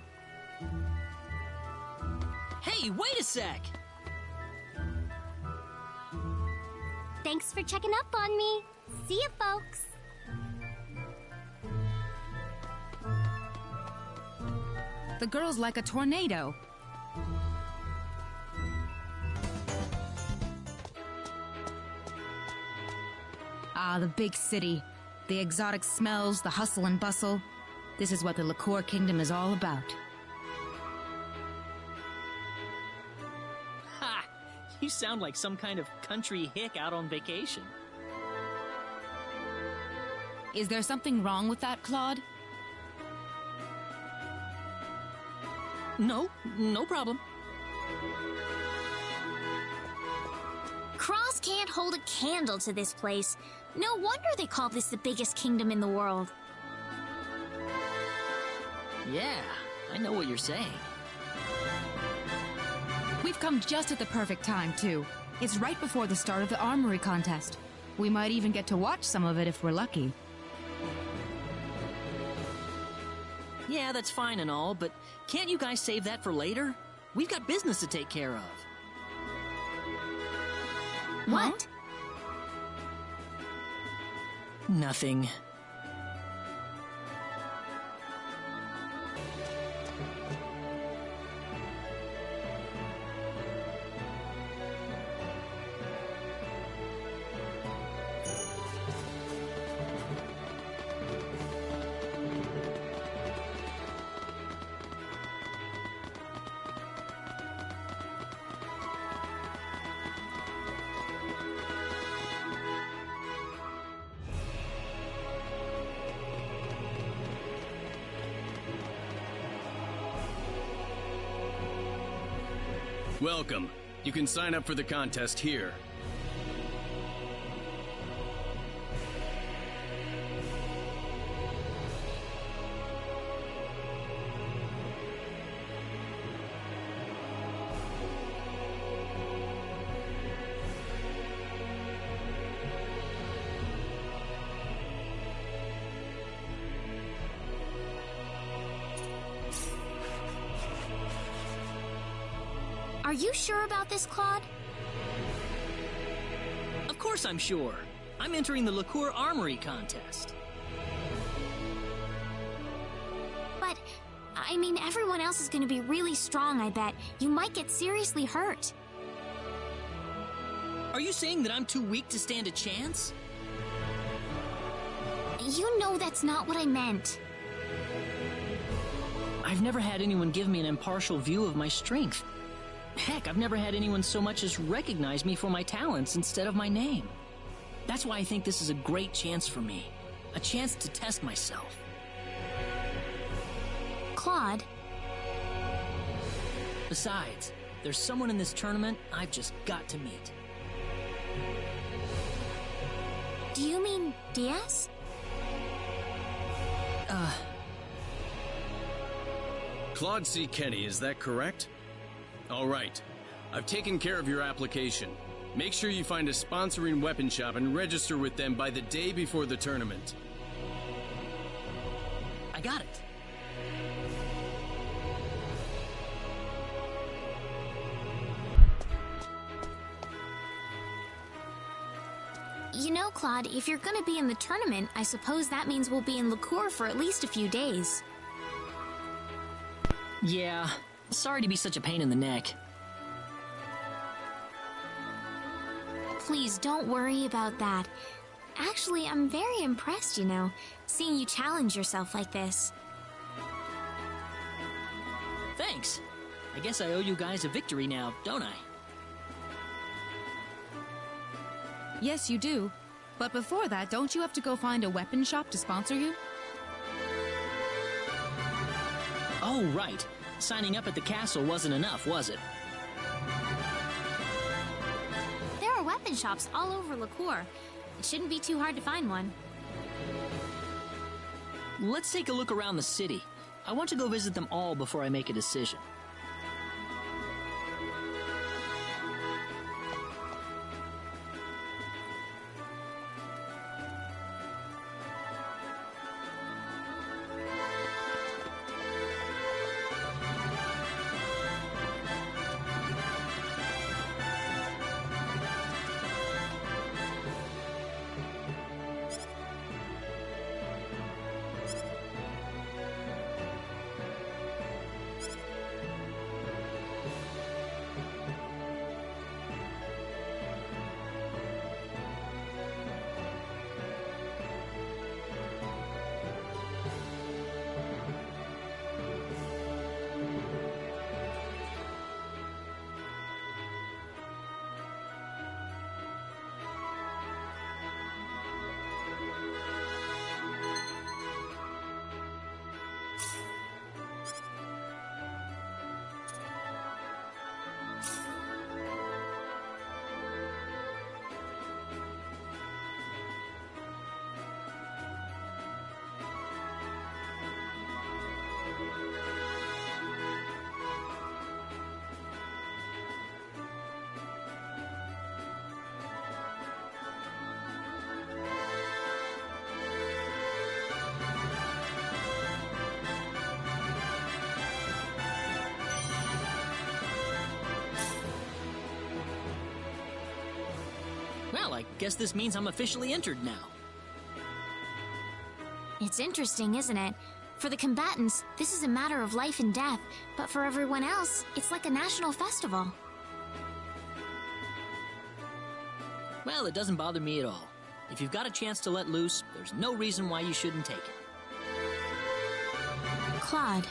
Hey, wait a sec! Thanks for checking up on me. See ya, folks. The girl's like a tornado. Ah, the big city. The exotic smells, the hustle and bustle. This is what the Liqueur Kingdom is all about. Ha! You sound like some kind of country hick out on vacation. Is there something wrong with that, Claude? No problem. Cross can't hold a candle to this place. No wonder they call this the biggest kingdom in the world. Yeah, I know what you're saying. We've come just at the perfect time, too. It's right before the start of the armory contest. We might even get to watch some of it if we're lucky. Yeah, that's fine and all, but can't you guys save that for later? We've got business to take care of. What? Nothing. Welcome. You can sign up for the contest here. Are you sure about this, Claude? Of course I'm sure. I'm entering the Liqueur Armory contest. But, I mean, everyone else is gonna be really strong, I bet. You might get seriously hurt. Are you saying that I'm too weak to stand a chance? You know that's not what I meant. I've never had anyone give me an impartial view of my strength. Heck, I've never had anyone so much as recognize me for my talents instead of my name. That's why I think this is a great chance for me. A chance to test myself. Claude. Besides, there's someone in this tournament I've just got to meet. Do you mean Diaz? Claude C. Kenny, is that correct? All right. I've taken care of your application. Make sure you find a sponsoring weapon shop and register with them by the day before the tournament. I got it. You know, Claude, if you're gonna be in the tournament, I suppose that means we'll be in Liqueur for at least a few days. Yeah, sorry to be such a pain in the neck. Please don't worry about that. Actually, I'm very impressed, you know, seeing you challenge yourself like this. Thanks. I guess I owe you guys a victory now, don't I? Yes, you do. But before that, don't you have to go find a weapon shop to sponsor you? Oh, right. Signing up at the castle wasn't enough, was it? There are weapon shops all over Liqueur. It shouldn't be too hard to find one. Let's take a look around the city. I want to go visit them all before I make a decision. I guess this means I'm officially entered now. It's interesting, isn't it? For the combatants, this is a matter of life and death, but for everyone else, it's like a national festival. Well, it doesn't bother me at all. If you've got a chance to let loose, there's no reason why you shouldn't take it. Claude.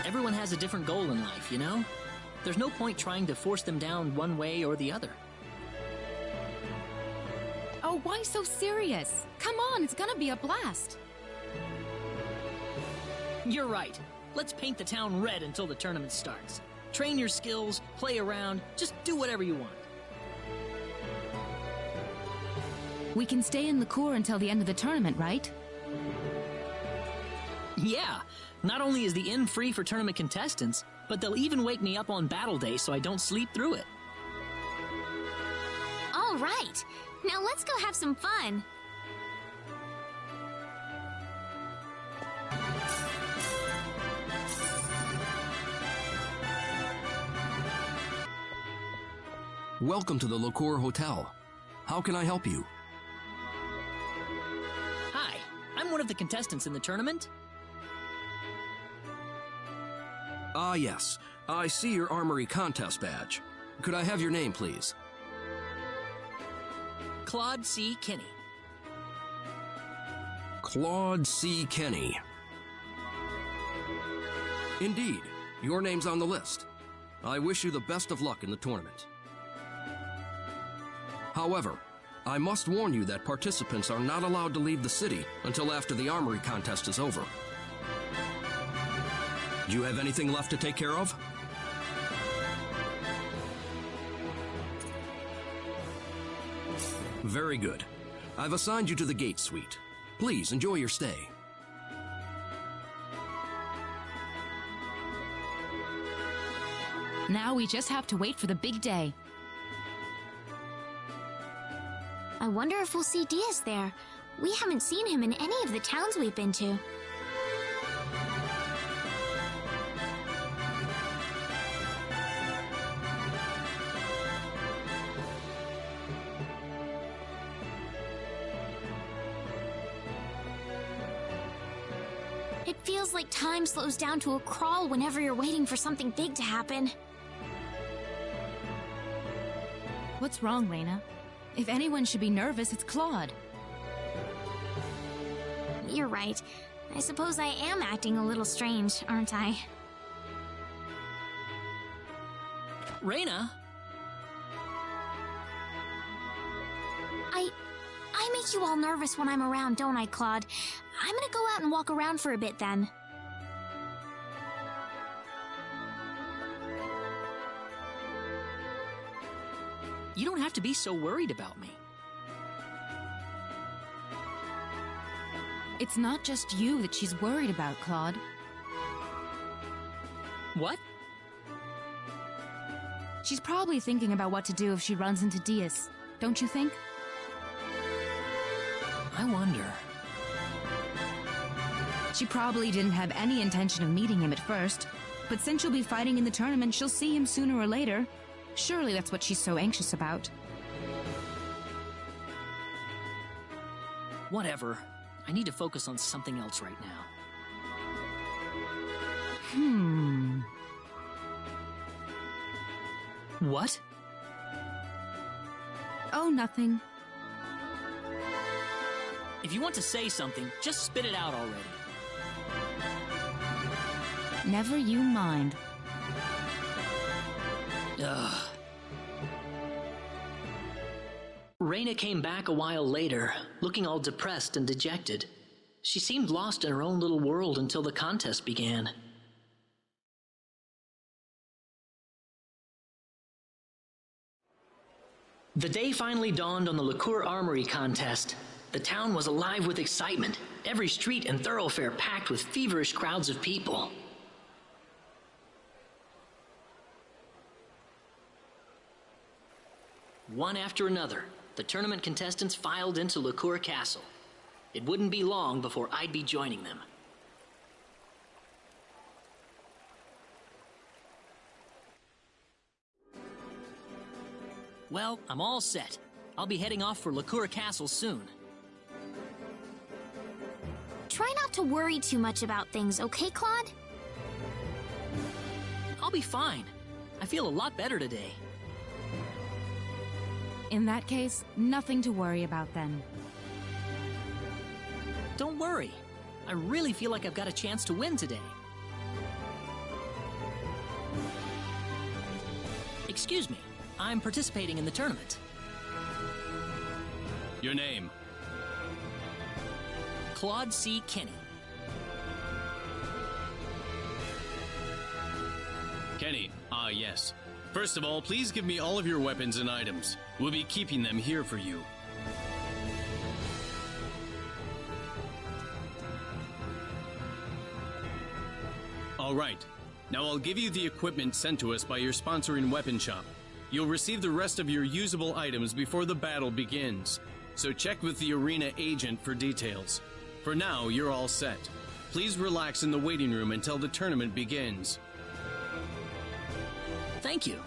Everyone has a different goal in life, you know? There's no point trying to force them down one way or the other. Oh, why so serious? Come on, it's gonna be a blast. You're right. Let's paint the town red until the tournament starts. Train your skills, play around, just do whatever you want. We can stay in Liqueur until the end of the tournament, right? Yeah, not only is the inn free for tournament contestants, but they'll even wake me up on battle day so I don't sleep through it. All right, now let's go have some fun. Welcome to the Liqueur Hotel. How can I help you? Hi, I'm one of the contestants in the tournament. Ah, yes. I see your armory contest badge. Could I have your name, please? Claude C. Kinney. Claude C. Kenny. Indeed, your name's on the list. I wish you the best of luck in the tournament. However, I must warn you that participants are not allowed to leave the city until after the armory contest is over. Do you have anything left to take care of? Very good. I've assigned you to the gate suite. Please enjoy your stay. Now we just have to wait for the big day. I wonder if we'll see Diaz there. We haven't seen him in any of the towns we've been to. It feels like time slows down to a crawl whenever you're waiting for something big to happen. What's wrong, Rena? If anyone should be nervous, it's Claude. You're right. I suppose I am acting a little strange, aren't I? Rena? I make you all nervous when I'm around, don't I, Claude? I'm gonna go out and walk around for a bit then. You don't have to be so worried about me. It's not just you that she's worried about, Claude. What? She's probably thinking about what to do if she runs into Diaz, don't you think? I wonder. She probably didn't have any intention of meeting him at first, but since she'll be fighting in the tournament, she'll see him sooner or later. Surely that's what she's so anxious about. Whatever. I need to focus on something else right now. What? Oh, nothing. If you want to say something, just spit it out already. Never you mind. Ugh. Rena came back a while later, looking all depressed and dejected. She seemed lost in her own little world until the contest began. The day finally dawned on the Liqueur Armory contest. The town was alive with excitement, every street and thoroughfare packed with feverish crowds of people. One after another, the tournament contestants filed into Liqueur Castle. It wouldn't be long before I'd be joining them. Well, I'm all set. I'll be heading off for Lakura Castle soon. Try not to worry too much about things, okay, Claude? I'll be fine. I feel a lot better today. In that case, nothing to worry about then. Don't worry. I really feel like I've got a chance to win today. Excuse me. I'm participating in the tournament. Your name? Claude C. Kenny. Kenny, yes. First of all, please give me all of your weapons and items. We'll be keeping them here for you. All right. Now I'll give you the equipment sent to us by your sponsoring weapon shop. You'll receive the rest of your usable items before the battle begins. So check with the arena agent for details. For now, you're all set. Please relax in the waiting room until the tournament begins. Thank you.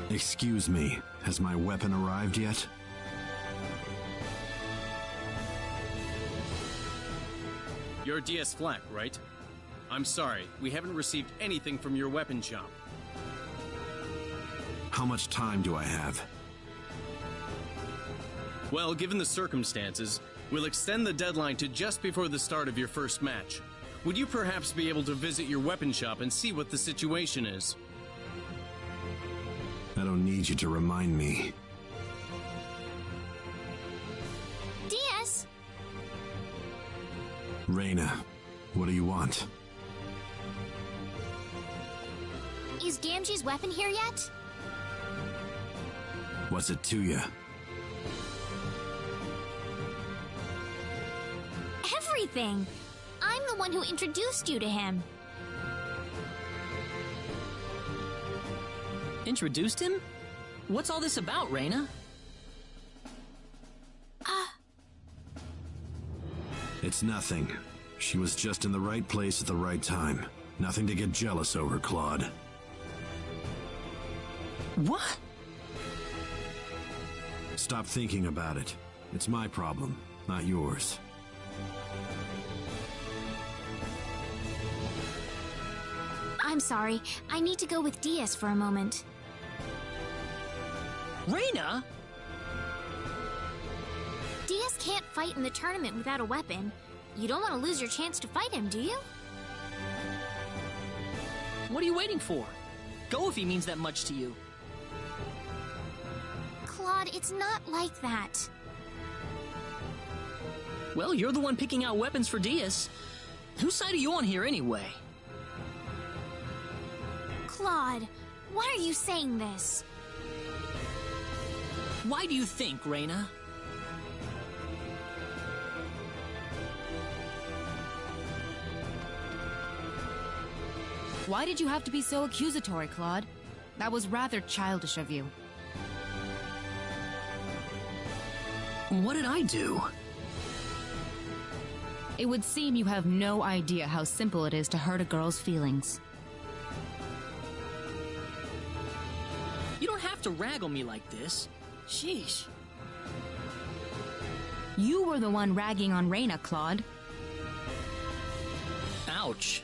Excuse me, has my weapon arrived yet? You're DS Flak, right? I'm sorry, we haven't received anything from your weapon shop. How much time do I have? Well, given the circumstances, we'll extend the deadline to just before the start of your first match. Would you perhaps be able to visit your weapon shop and see what the situation is? I don't need you to remind me. DS! Rena, what do you want? Is Gamgee's weapon here yet? What's it to you? Everything! I'm the one who introduced you to him. Introduced him? What's all this about, Rena? It's nothing. She was just in the right place at the right time. Nothing to get jealous over, Claude. What? Stop thinking about it. It's my problem, not yours. I'm sorry. I need to go with DS for a moment. Rena? DS can't fight in the tournament without a weapon. You don't want to lose your chance to fight him, do you? What are you waiting for? Go if he means that much to you. Claude, it's not like that. Well, you're the one picking out weapons for DS. Whose side are you on here anyway? Claude, why are you saying this? Why do you think, Rena? Why did you have to be so accusatory, Claude? That was rather childish of you. What did I do? It would seem you have no idea how simple it is to hurt a girl's feelings. You don't have to rag on me like this. Sheesh. You were the one ragging on Rena, Claude. Ouch.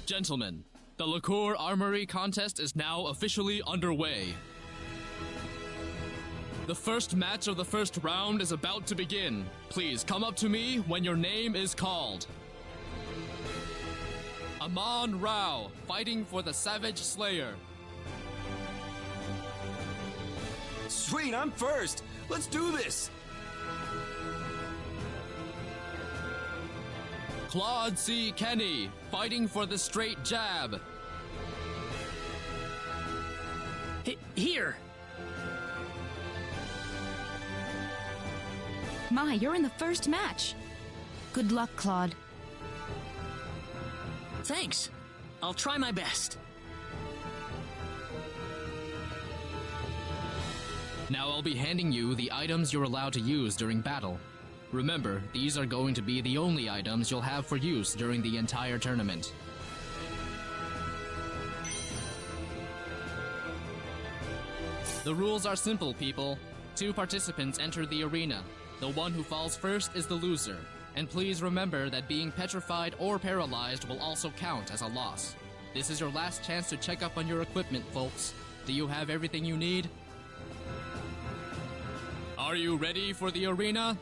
Gentlemen, the Liqueur Armory contest is now officially underway. The first match of the first round is about to begin. Please come up to me when your name is called. Amon Rao, fighting for the Savage Slayer. Sweet, I'm first. Let's do this. Claude C. Kenny, fighting for the straight jab. Here! My, you're in the first match. Good luck, Claude. Thanks. I'll try my best. Now I'll be handing you the items you're allowed to use during battle. Remember, these are going to be the only items you'll have for use during the entire tournament. The rules are simple, people. 2 participants enter the arena. The one who falls first is the loser. And please remember that being petrified or paralyzed will also count as a loss. This is your last chance to check up on your equipment, folks. Do you have everything you need? Are you ready for the arena?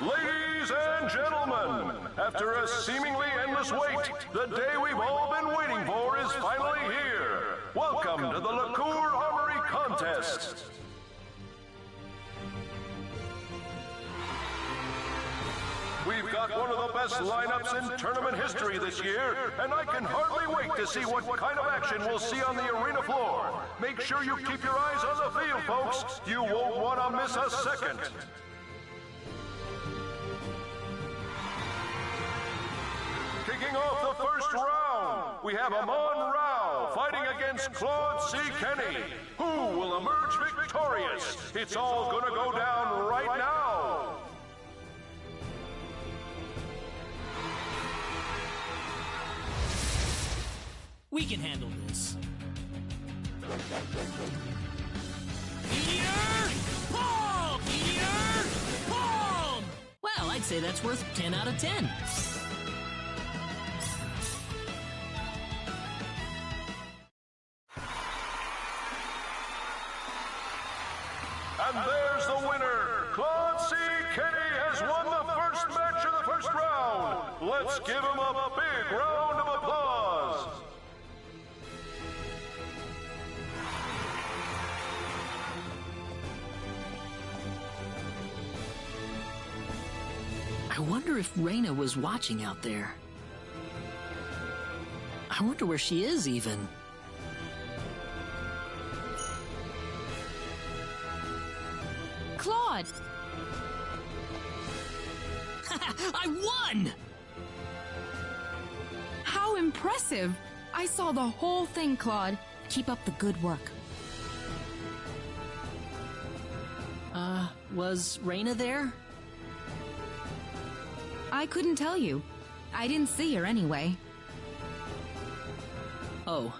Ladies and gentlemen, after a seemingly endless wait, the day we've all been waiting for is finally here. Welcome to the Liqueur Armory Contest. We've got one of the best lineups in tournament history this year, and I can hardly wait to see what kind of action we'll see on the arena floor. Make sure you keep your eyes on the field, folks. You won't want to miss a second. Kicking off the first round, we have Amon Rao fighting against Claude C. Kenny. Who will emerge victorious? It's all gonna go down right now. We can handle this. Palm! Well, I'd say that's worth 10 out of 10. And there's the winner. Claude C. Kenny has won the first match of the first round. Let's give him a big round of applause. I wonder if Rena was watching out there. I wonder where she is, even. Claude! I won! How impressive! I saw the whole thing, Claude. Keep up the good work. Was Rena there? I couldn't tell you. I didn't see her anyway. Oh.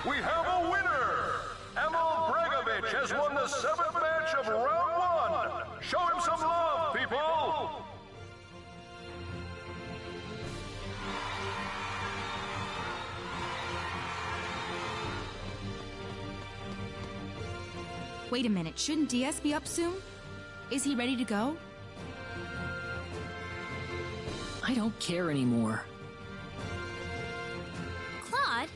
We have a winner! Emil Bregovich has won the 7th match of round 1. Show him some love, people! Wait a minute, shouldn't DS be up soon? Is he ready to go? I don't care anymore. Claude?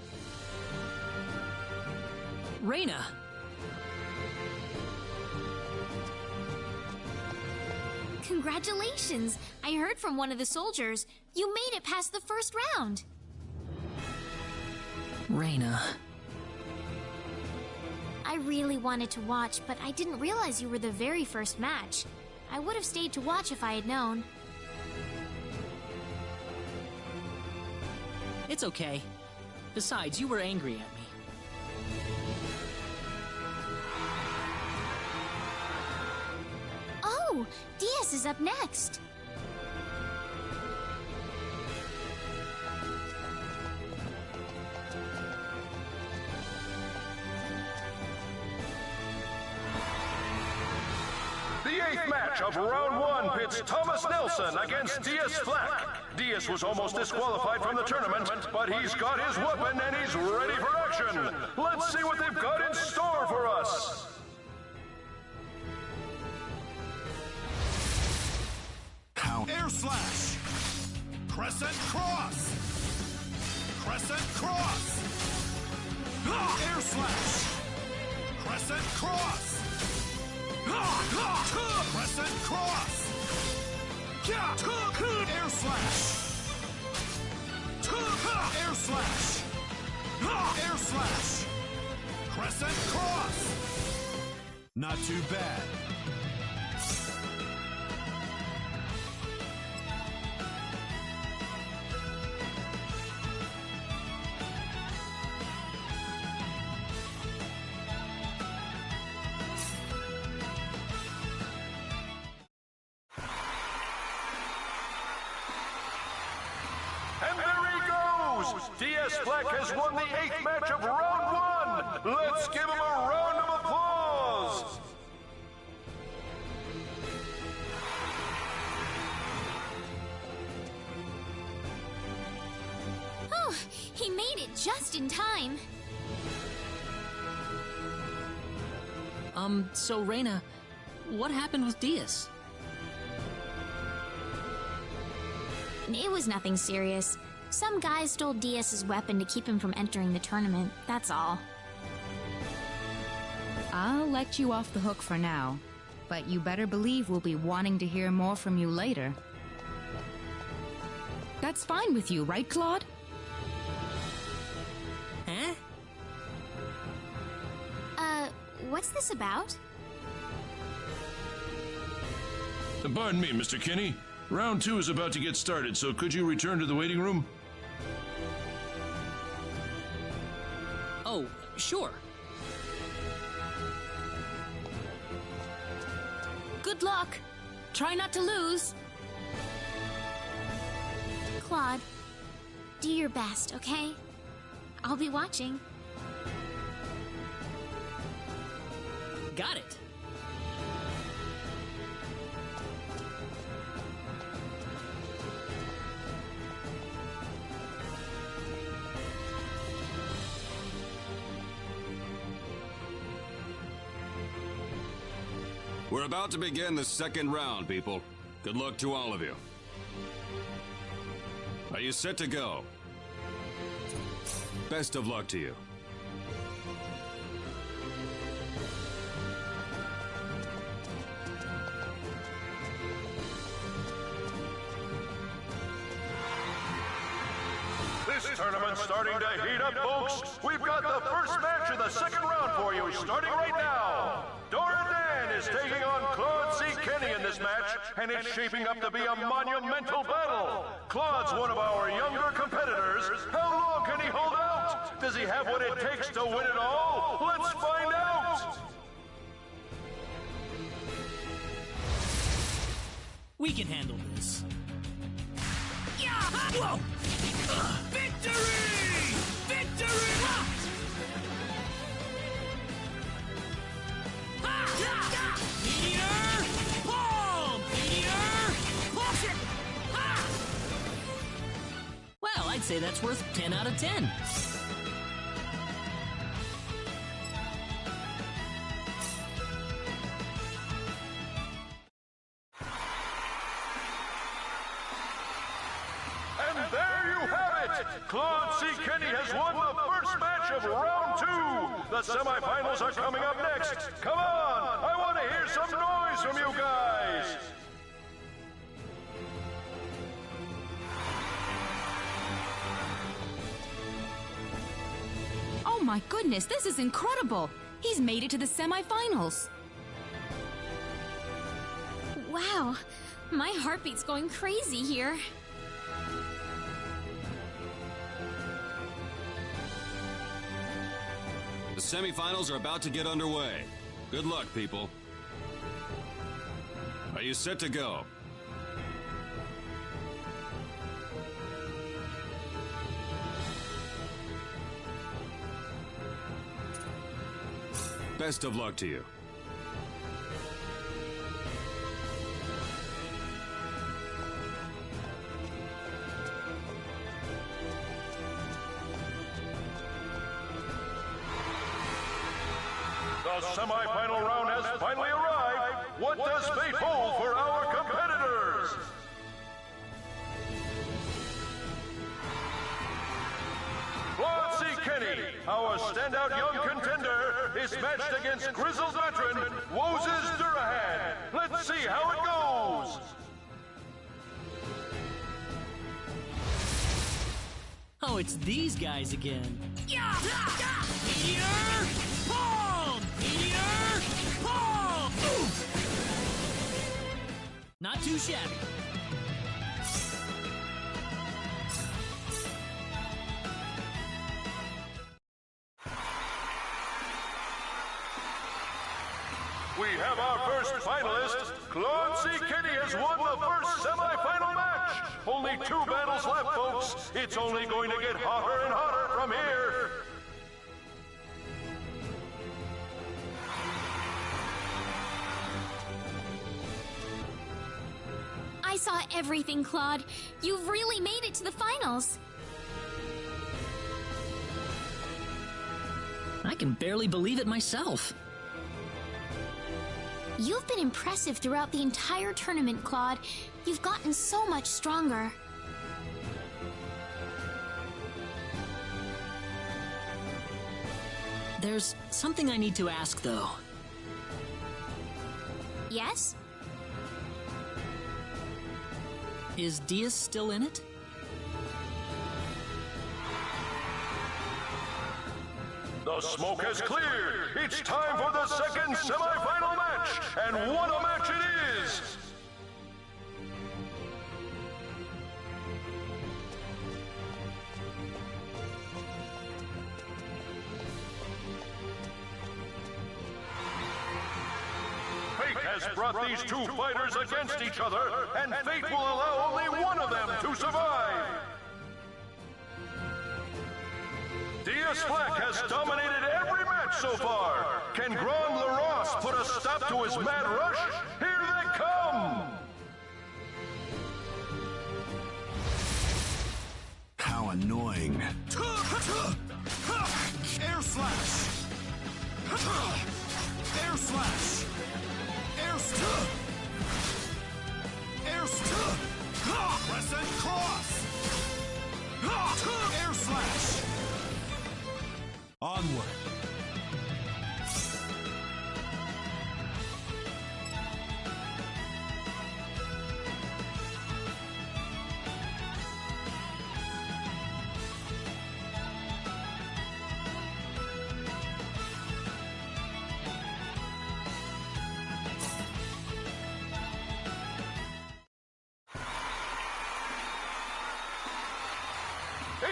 Rena! Congratulations! I heard from one of the soldiers. You made it past the first round. Rena. I really wanted to watch, but I didn't realize you were the very first match. I would have stayed to watch if I had known. It's okay. Besides, you were angry at me. Oh, DS is up next. The 8th match of round 1 pits Thomas Nelson against Diaz Flack. Diaz was almost disqualified from the tournament, but he's got his weapon and he's ready for action. Let's see what they've got in store for us. Air slash! Crescent cross! Crescent cross! Air slash! Crescent cross! Crescent cross! Air slash! Air slash! Air slash! Crescent cross! Not too bad. And there he goes! DS Black has won the 8th match of round 1! Let's give him a round of applause! Oh, he made it just in time. So Rena, what happened with Diaz? It was nothing serious. Some guy stole Diaz's weapon to keep him from entering the tournament, that's all. I'll let you off the hook for now, but you better believe we'll be wanting to hear more from you later. That's fine with you, right, Claude? Huh? What's this about? Pardon me, Mr. Kinney. Round 2 is about to get started, so could you return to the waiting room? Oh, sure. Good luck. Try not to lose. Claude, do your best, okay? I'll be watching. Got it. We're about to begin the second round, people. Good luck to all of you. Are you set to go? Best of luck to you. This tournament's starting to heat up, folks. We've got the first match of the second round for you, starting right now. Dora Dan is taking on Claude C. Kenny in this match, and it's shaping up to be a monumental battle. Claude's one of our younger competitors. How long can he hold out? Does he have what it takes to win it all? Let's find out! We can handle this. Yeah! Whoa! Victory! Victory! Meteor! Palm! Meteor! Push it! Ha! Well, I'd say that's worth 10 out of 10. And there you have it! Claude C. Kenny has won the first match of round 2! The semifinals are coming up next! Come on! I want to hear some noise from you guys! Oh my goodness, this is incredible! He's made it to the semifinals! Wow, my heartbeat's going crazy here. The semifinals are about to get underway. Good luck, people. Are you set to go? Best of luck to you. The semi-final round has finally arrived. What does fate hold for our competitors? standout young contender is matched against grizzled veteran Woses Durahan. Let's see how it goes. Oh, it's these guys again. Meteor palm! Meteor palm! Not too shabby. We have our first finalist. Claude C. Kenny has won the first semi-final match. Only 2 battles left, folks. It's only going to get hotter and hotter from here. I saw everything, Claude. You've really made it to the finals. I can barely believe it myself. You've been impressive throughout the entire tournament, Claude. You've gotten so much stronger. There's something I need to ask, though. Yes? Is Diaz still in it? The smoke has cleared. It's time for the second semi-final match. And what a match it is! Fate has brought these 2 fighters against each other, and fate will allow only one of them to survive. Diaz Flack has dominated every match so far. Can Grand Larosse put a stop to his mad rush? Here they come! How annoying. Air slash! Air slash! Air slash! Air slash! Crescent cross! Air slash! Onward!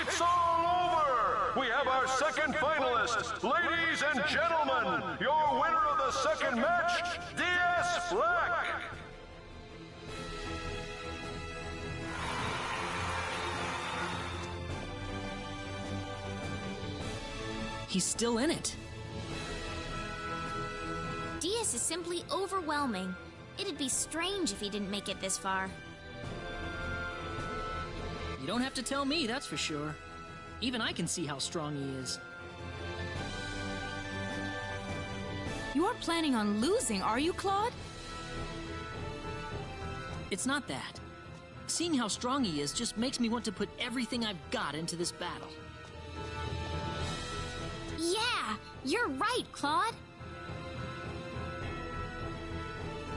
It's all over! We have our second finalist. Ladies and gentlemen, your winner of the second match, Diaz Flack! He's still in it. Diaz is simply overwhelming. It'd be strange if he didn't make it this far. You don't have to tell me, that's for sure. Even I can see how strong he is. You aren't planning on losing, are you, Claude? It's not that. Seeing how strong he is just makes me want to put everything I've got into this battle. Yeah, you're right, Claude.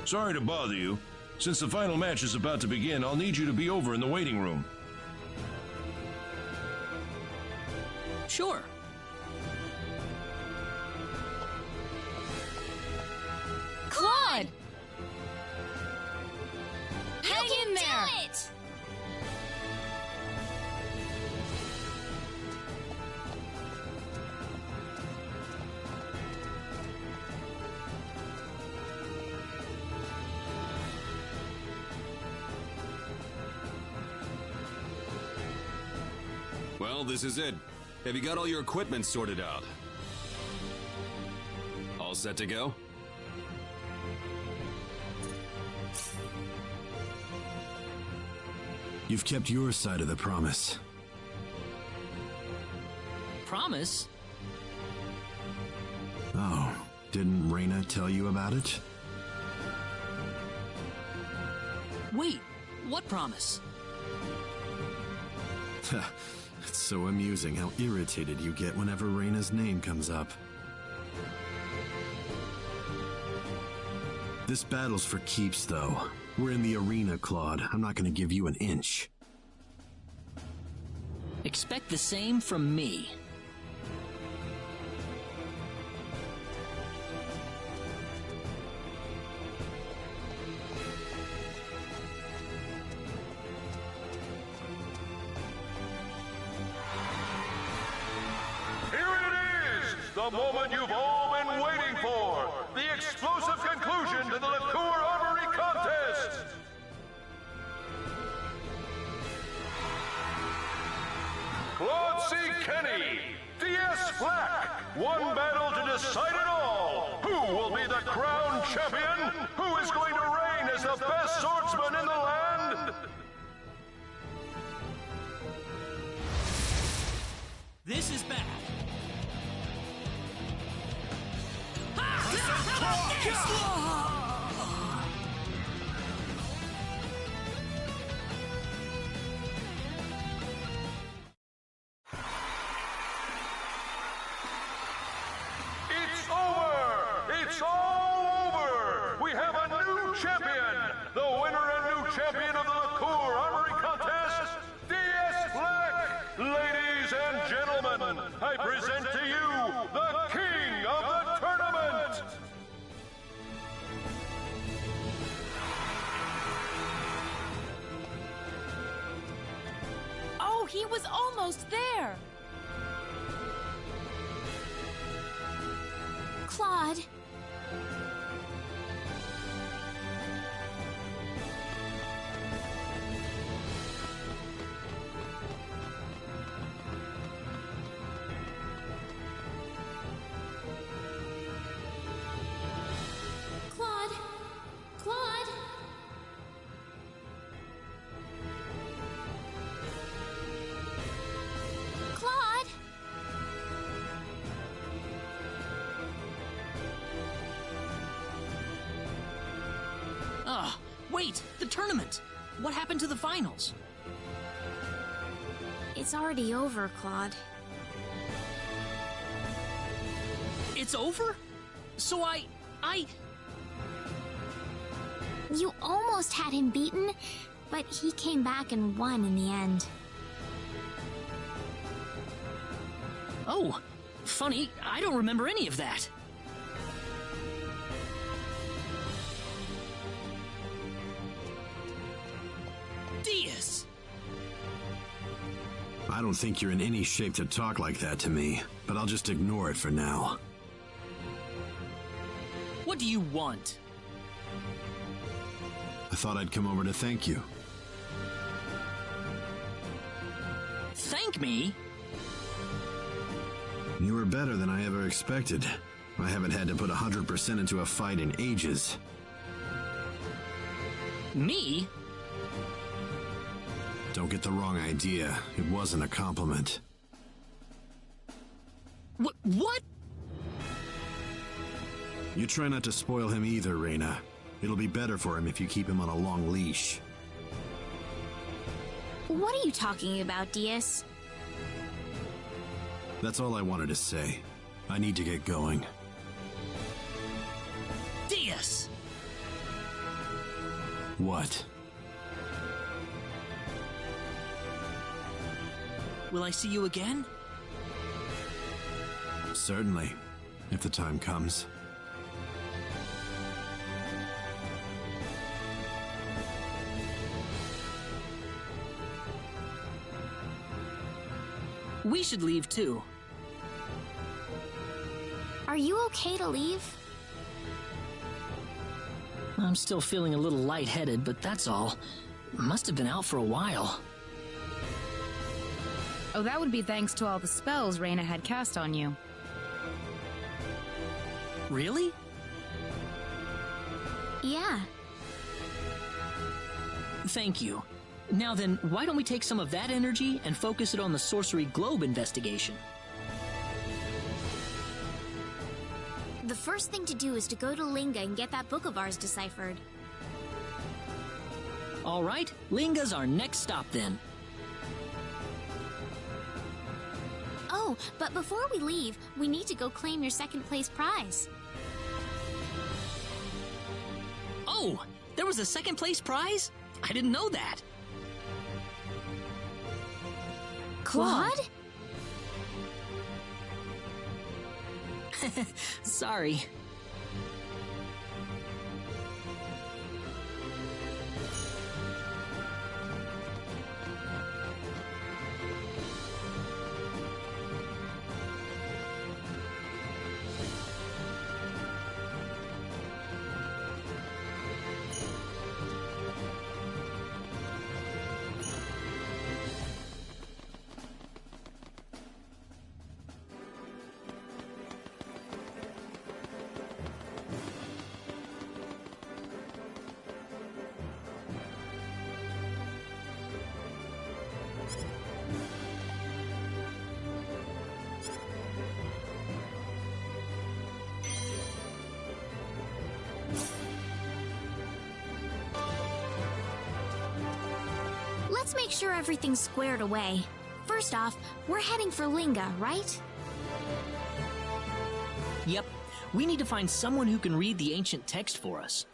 Sorry to bother you. Since the final match is about to begin, I'll need you to be over in the waiting room. Sure. Claude! Hang in there! Do it! Well, this is it. Have you got all your equipment sorted out? All set to go? You've kept your side of the promise. Promise? Oh, didn't Rena tell you about it? Wait, what promise? It's so amusing how irritated you get whenever Rena's name comes up. This battle's for keeps, though. We're in the arena, Claude. I'm not gonna give you an inch. Expect the same from me. The moment you've all been waiting for! The explosive conclusion to the liqueur armory contest! Claude C. Kenny, D.S. Flack, one battle to decide it all! Who will be the crowned champion? Who is going to reign as the best swordsman in the land? This is bad. It's over! It's all over! We have a new champion! The winner and new champion of the liqueur armory contest, D.S. Flack! Ladies and gentlemen, I present to you the king of the tournament! Oh, he was almost there! Claude. Claude. Claude. Claude. Ah, wait! The tournament! What happened to the finals? It's already over, Claude. It's over? So I... You almost had him beaten, but he came back and won in the end. Oh, funny, I don't remember any of that. Diaz! I don't think you're in any shape to talk like that to me, but I'll just ignore it for now. What do you want? I thought I'd come over to thank you. Thank me? You were better than I ever expected. I haven't had to put 100% into a fight in ages. Me? Don't get the wrong idea. It wasn't a compliment. What? You try not to spoil him either, Rena. It'll be better for him if you keep him on a long leash. What are you talking about, Diaz? That's all I wanted to say. I need to get going. Diaz! What? Will I see you again? Certainly, if the time comes. We should leave too. Are you okay to leave? I'm still feeling a little lightheaded, but that's all. Must have been out for a while. Oh, that would be thanks to all the spells Rena had cast on you. Really? Yeah. Thank you. Now then, why don't we take some of that energy and focus it on the Sorcery Globe investigation? The first thing to do is to go to Linga and get that book of ours deciphered. All right, Linga's our next stop then. Oh, but before we leave, we need to go claim your second place prize. Oh, there was a second place prize? I didn't know that. Claude? Sorry. Let's make sure everything's squared away. First off, we're heading for Linga, right? Yep. We need to find someone who can read the ancient text for us.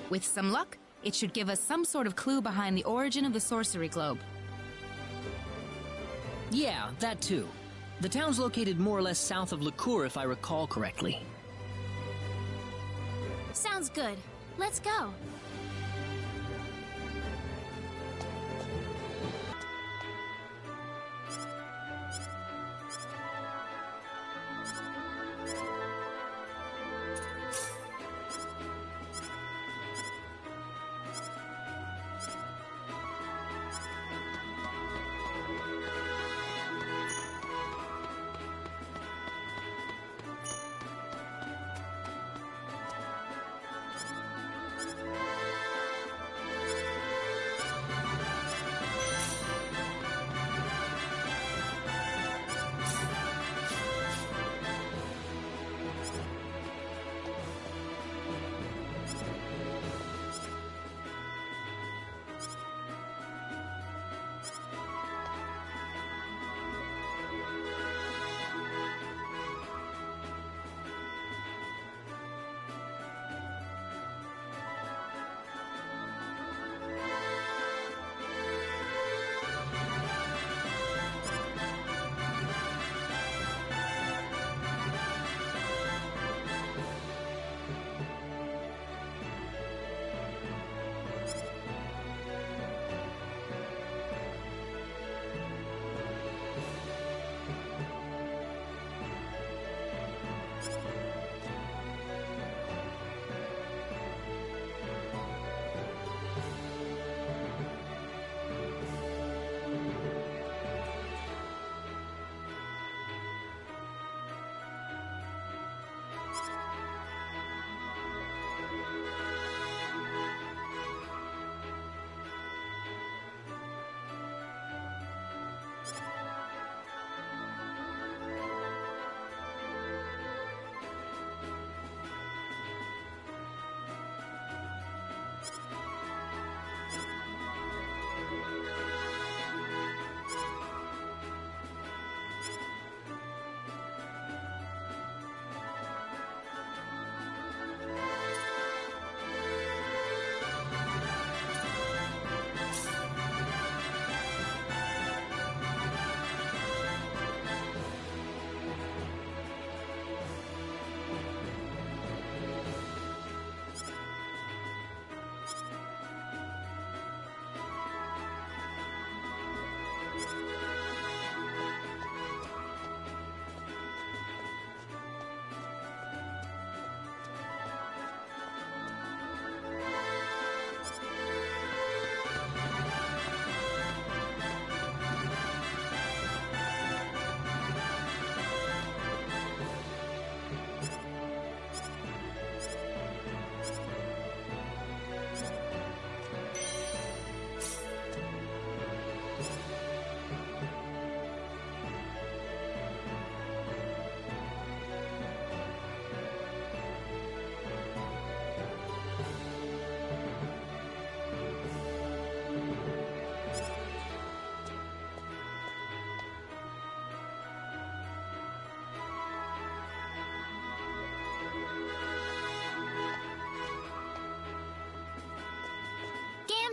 With some luck, it should give us some sort of clue behind the origin of the sorcery globe. Yeah, that too. The town's located more or less south of Liqueur, if I recall correctly. Sounds good. Let's go.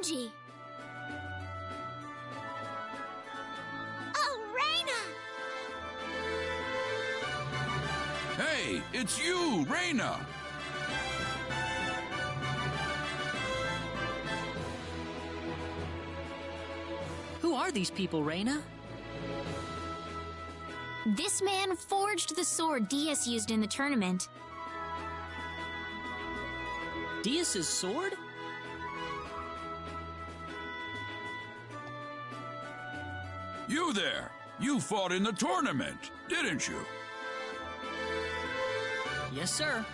Kenji! Oh, Rena! Hey, it's you, Rena! Who are these people, Rena? This man forged the sword Diaz used in the tournament. Diaz's sword? You there! You fought in the tournament, didn't you? Yes, sir.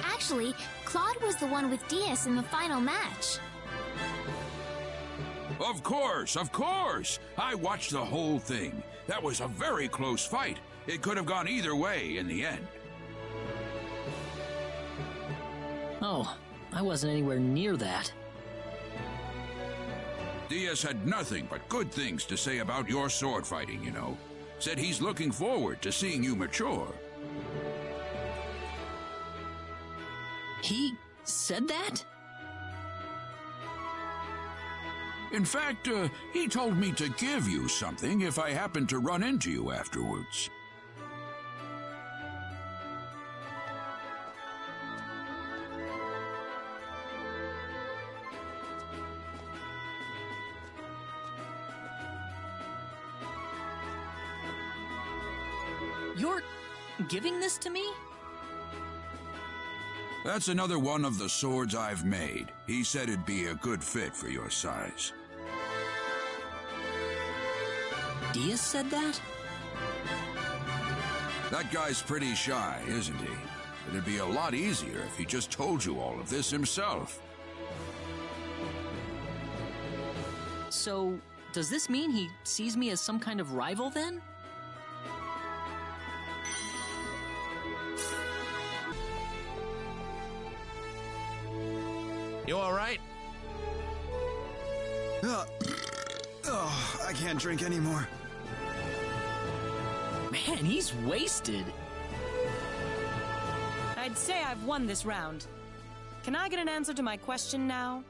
Actually, Claude was the one with Diaz in the final match. Of course, of course! I watched the whole thing. That was a very close fight. It could have gone either way in the end. Oh, I wasn't anywhere near that. Diaz had nothing but good things to say about your sword fighting, you know. Said he's looking forward to seeing you mature. He said that? In fact, he told me to give you something if I happen to run into you afterwards. You're giving this to me? That's another one of the swords I've made. He said it'd be a good fit for your size. Diaz said that? That guy's pretty shy, isn't he? It'd be a lot easier if he just told you all of this himself. So, does this mean he sees me as some kind of rival then? You alright? I can't drink anymore. Man, he's wasted. I'd say I've won this round. Can I get an answer to my question now?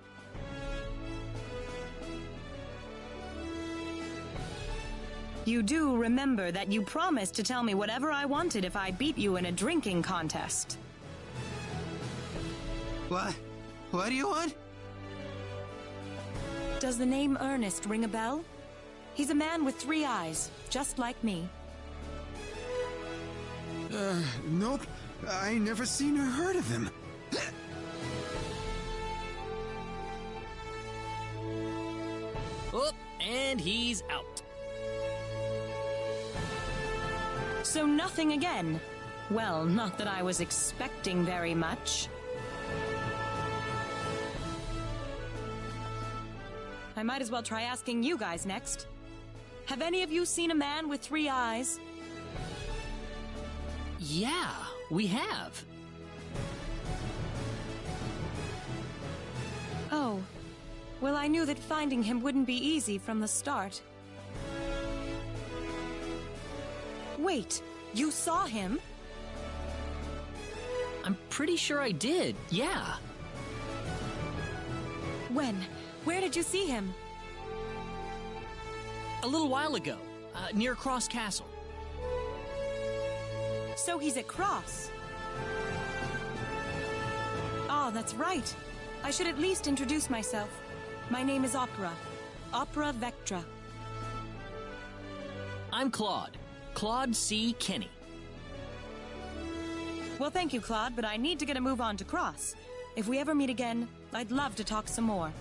You do remember that you promised to tell me whatever I wanted if I beat you in a drinking contest. What? What do you want? Does the name Ernest ring a bell? He's a man with 3 eyes, just like me. Nope. I never seen or heard of him. Oh, and he's out. So nothing again? Well, not that I was expecting very much. I might as well try asking you guys next. Have any of you seen a man with 3 eyes? Yeah, we have. Oh. Well, I knew that finding him wouldn't be easy from the start. Wait, you saw him? I'm pretty sure I did, yeah. When? Where did you see him? A little while ago, near Cross Castle. So he's at Cross. Oh, that's right. I should at least introduce myself. My name is Opera. Opera Vectra. I'm Claude. Claude C. Kenny. Well, thank you, Claude, but I need to get a move on to Cross. If we ever meet again, I'd love to talk some more.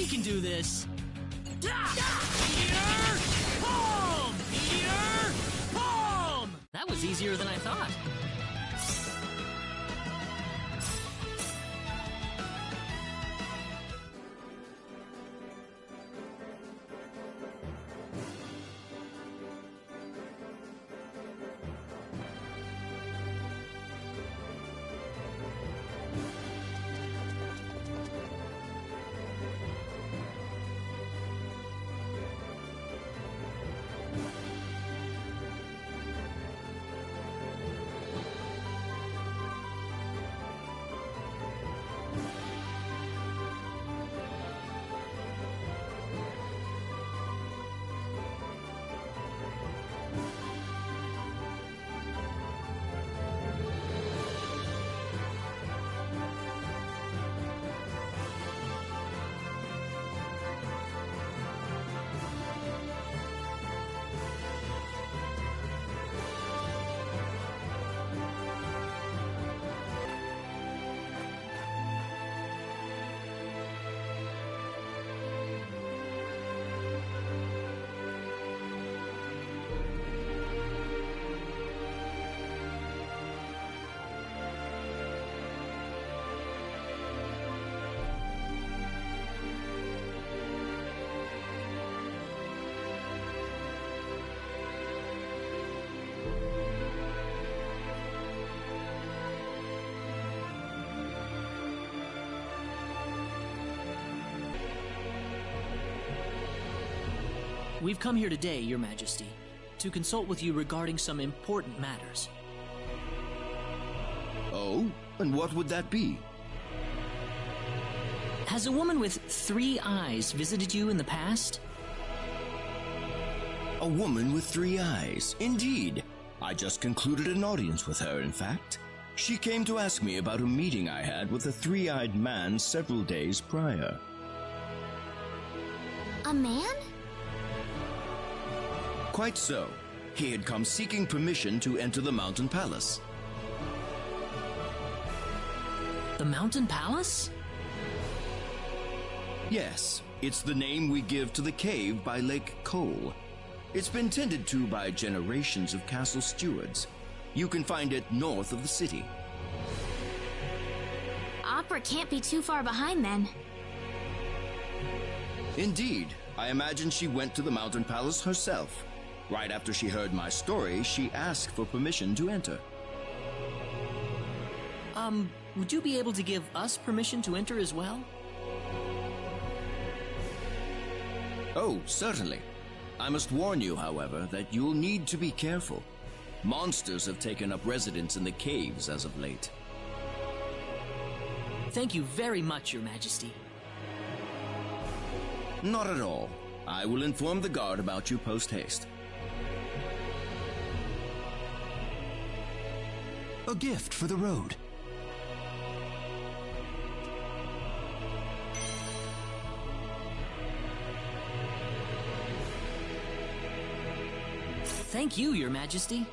can do this. Meteor! Palm! Meteor! Palm! That was easier than I thought. We've come here today, Your Majesty, to consult with you regarding some important matters. Oh? And what would that be? Has a woman with 3 eyes visited you in the past? A woman with 3 eyes, indeed. I just concluded an audience with her, in fact. She came to ask me about a meeting I had with a 3-eyed man several days prior. A man? Quite so. He had come seeking permission to enter the Mountain Palace. The Mountain Palace? Yes, it's the name we give to the cave by Lake Cole. It's been tended to by generations of castle stewards. You can find it north of the city. Opera can't be too far behind then. Indeed, I imagine she went to the Mountain Palace herself. Right after she heard my story, she asked for permission to enter. Would you be able to give us permission to enter as well? Oh, certainly. I must warn you, however, that you'll need to be careful. Monsters have taken up residence in the caves as of late. Thank you very much, Your Majesty. Not at all. I will inform the guard about you post-haste. A gift for the road. Thank you, Your Majesty.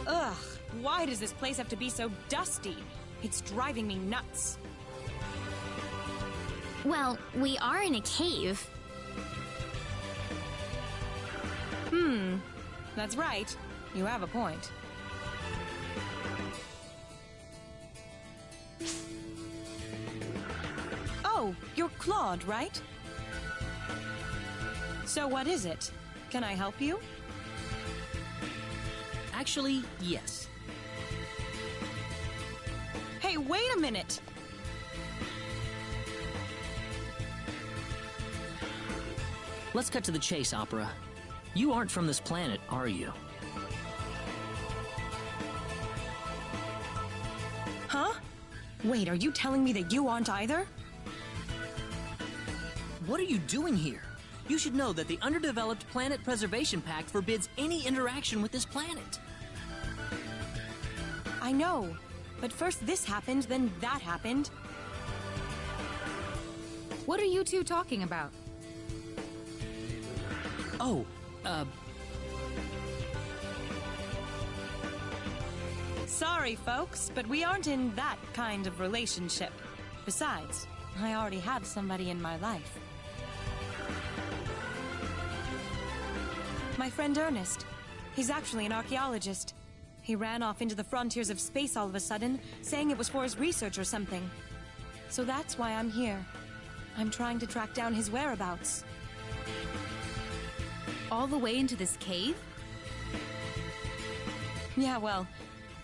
Ugh, why does this place have to be so dusty? It's driving me nuts. Well, we are in a cave. That's right. You have a point. Oh, you're Claude, right? So what is it? Can I help you? Actually, yes. Hey, wait a minute! Let's cut to the chase, Opera. You aren't from this planet, are you? Huh? Wait, are you telling me that you aren't either? What are you doing here? You should know that the Underdeveloped Planet Preservation Pact forbids any interaction with this planet. I know, but first this happened, then that happened. What are you two talking about? Oh, Sorry, folks, but we aren't in that kind of relationship. Besides, I already have somebody in my life. My friend Ernest. He's actually an archaeologist. He ran off into the frontiers of space all of a sudden, saying it was for his research or something. So that's why I'm here. I'm trying to track down his whereabouts. All the way into this cave? Yeah, well,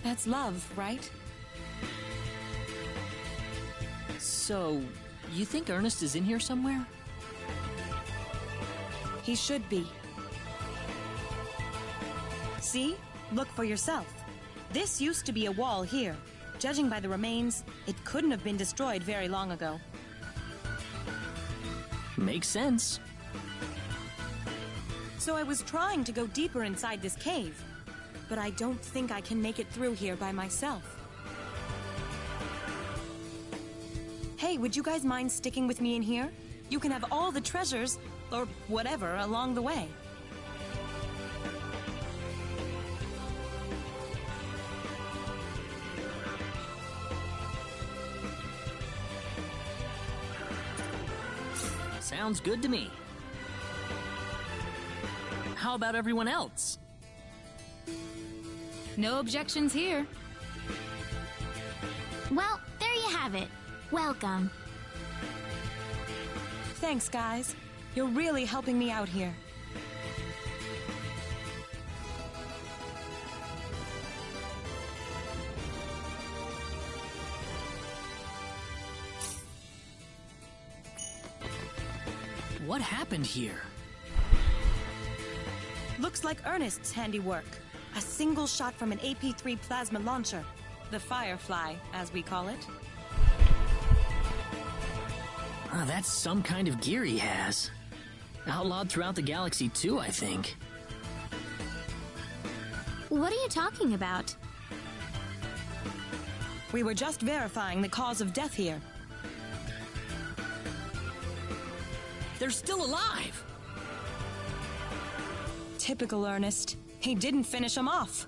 that's love, right? so you think Ernest is in here somewhere? He should be. See? Look for yourself. This used to be a wall here. Judging by the remains, it couldn't have been destroyed very long ago. Makes sense. So I was trying to go deeper inside this cave, but I don't think I can make it through here by myself. Hey, would you guys mind sticking with me in here? You can have all the treasures, or whatever, along the way. Sounds good to me. How about everyone else? No objections here. Well, there you have it. Welcome. Thanks, guys. You're really helping me out here. What happened here? Looks like Ernest's handiwork. A single shot from an AP-3 plasma launcher. The Firefly, as we call it. Oh, that's some kind of gear he has. Outlawed throughout the galaxy too, I think. What are you talking about? We were just verifying the cause of death here. They're still alive! Typical Ernest. He didn't finish them off.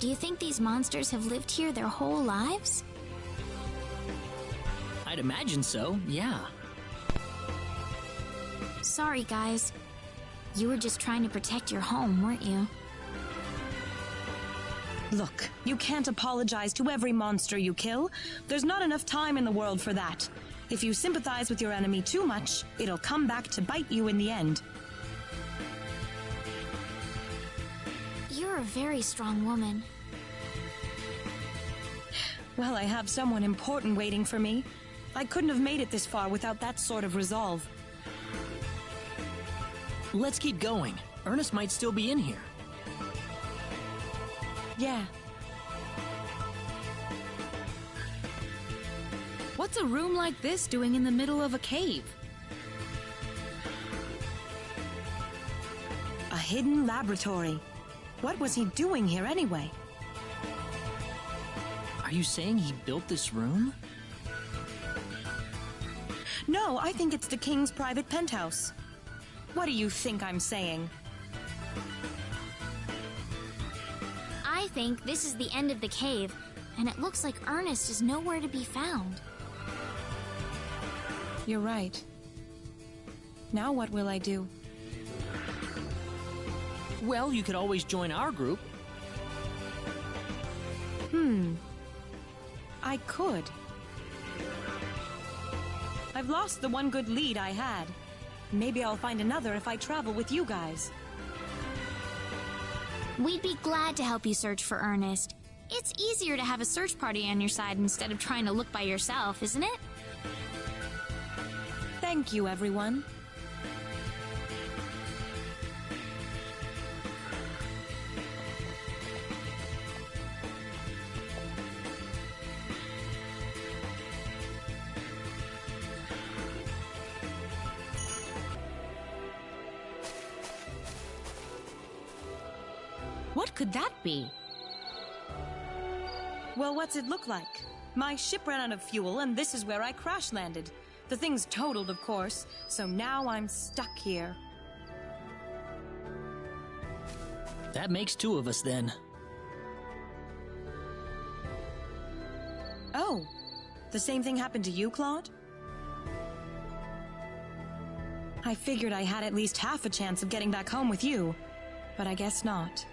Do you think these monsters have lived here their whole lives? I'd imagine so, yeah. Sorry, guys. You were just trying to protect your home, weren't you? Look, you can't apologize to every monster you kill. There's not enough time in the world for that. If you sympathize with your enemy too much, it'll come back to bite you in the end. You're a very strong woman. Well, I have someone important waiting for me. I couldn't have made it this far without that sort of resolve. Let's keep going. Ernest might still be in here. Yeah. What's a room like this doing in the middle of a cave? A hidden laboratory. What was he doing here anyway? Are you saying he built this room? No, I think it's the king's private penthouse. What do you think I'm saying? I think this is the end of the cave, and it looks like Ernest is nowhere to be found. You're right. Now what will I do? Well, you could always join our group. I could. I've lost the one good lead I had. Maybe I'll find another if I travel with you guys. We'd be glad to help you search for Ernest. It's easier to have a search party on your side instead of trying to look by yourself, isn't it? Thank you, everyone. What could that be? Well, what's it look like? My ship ran out of fuel, and this is where I crash landed. The thing's totaled, of course, so now I'm stuck here. That makes two of us then. Oh, the same thing happened to you, Claude? I figured I had at least half a chance of getting back home with you, but I guess not.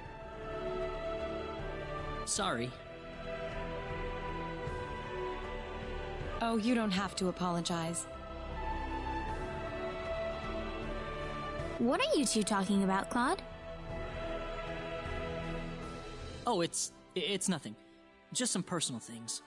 Sorry. Oh, you don't have to apologize. What are you two talking about, Claude? Oh, it's nothing. Just some personal things.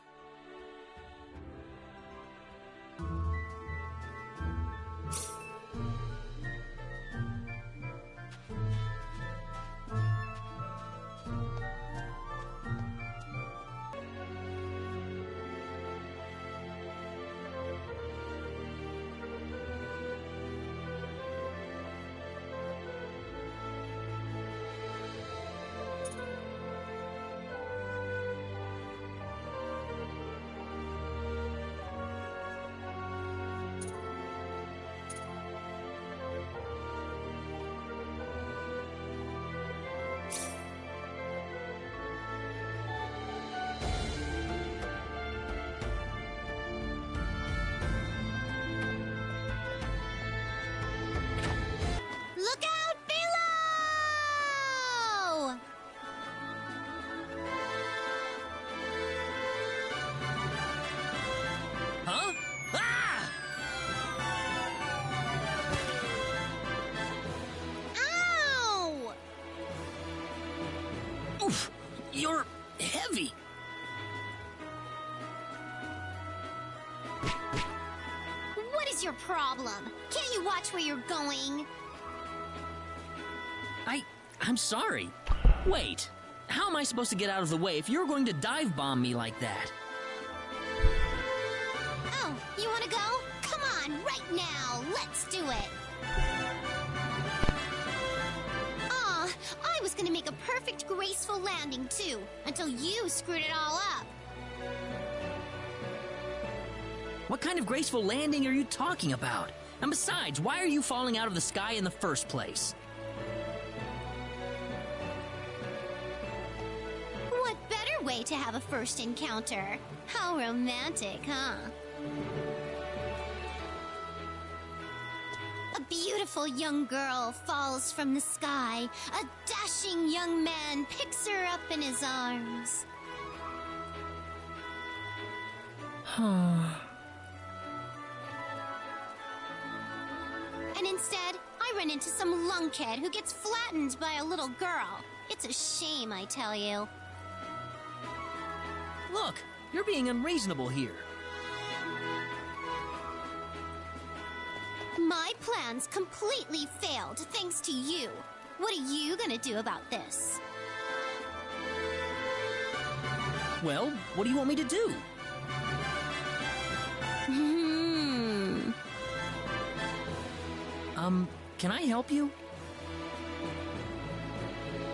Look out below! Huh? Ah! Ow! Oof! You're heavy. What is your problem? Can't you watch where you're going? I'm sorry. Wait. How am I supposed to get out of the way if you're going to dive bomb me like that? Oh, you wanna go? Come on, right now! Let's do it! Aw, I was gonna make a perfect, graceful landing, too, until you screwed it all up. What kind of graceful landing are you talking about? And besides, why are you falling out of the sky in the first place? What better way to have a first encounter? How romantic, huh? A beautiful young girl falls from the sky. A dashing young man picks her up in his arms. And instead, I run into some lunkhead who gets flattened by a little girl. It's a shame, I tell you. Look, You're being unreasonable here. My plans completely failed thanks to you. What are you gonna do about this? Well, what do you want me to do? Can I help you?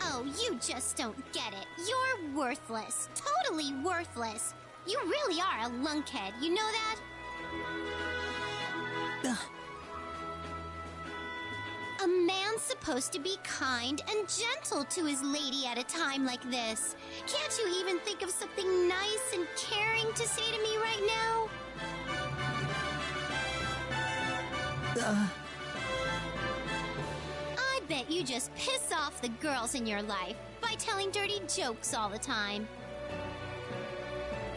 Oh, you just don't get it. You're worthless. Totally worthless. You really are a lunkhead, you know that? A man's supposed to be kind and gentle to his lady at a time like this. Can't you even think of something nice and caring to say to me right now? I bet you just piss off the girls in your life by telling dirty jokes all the time.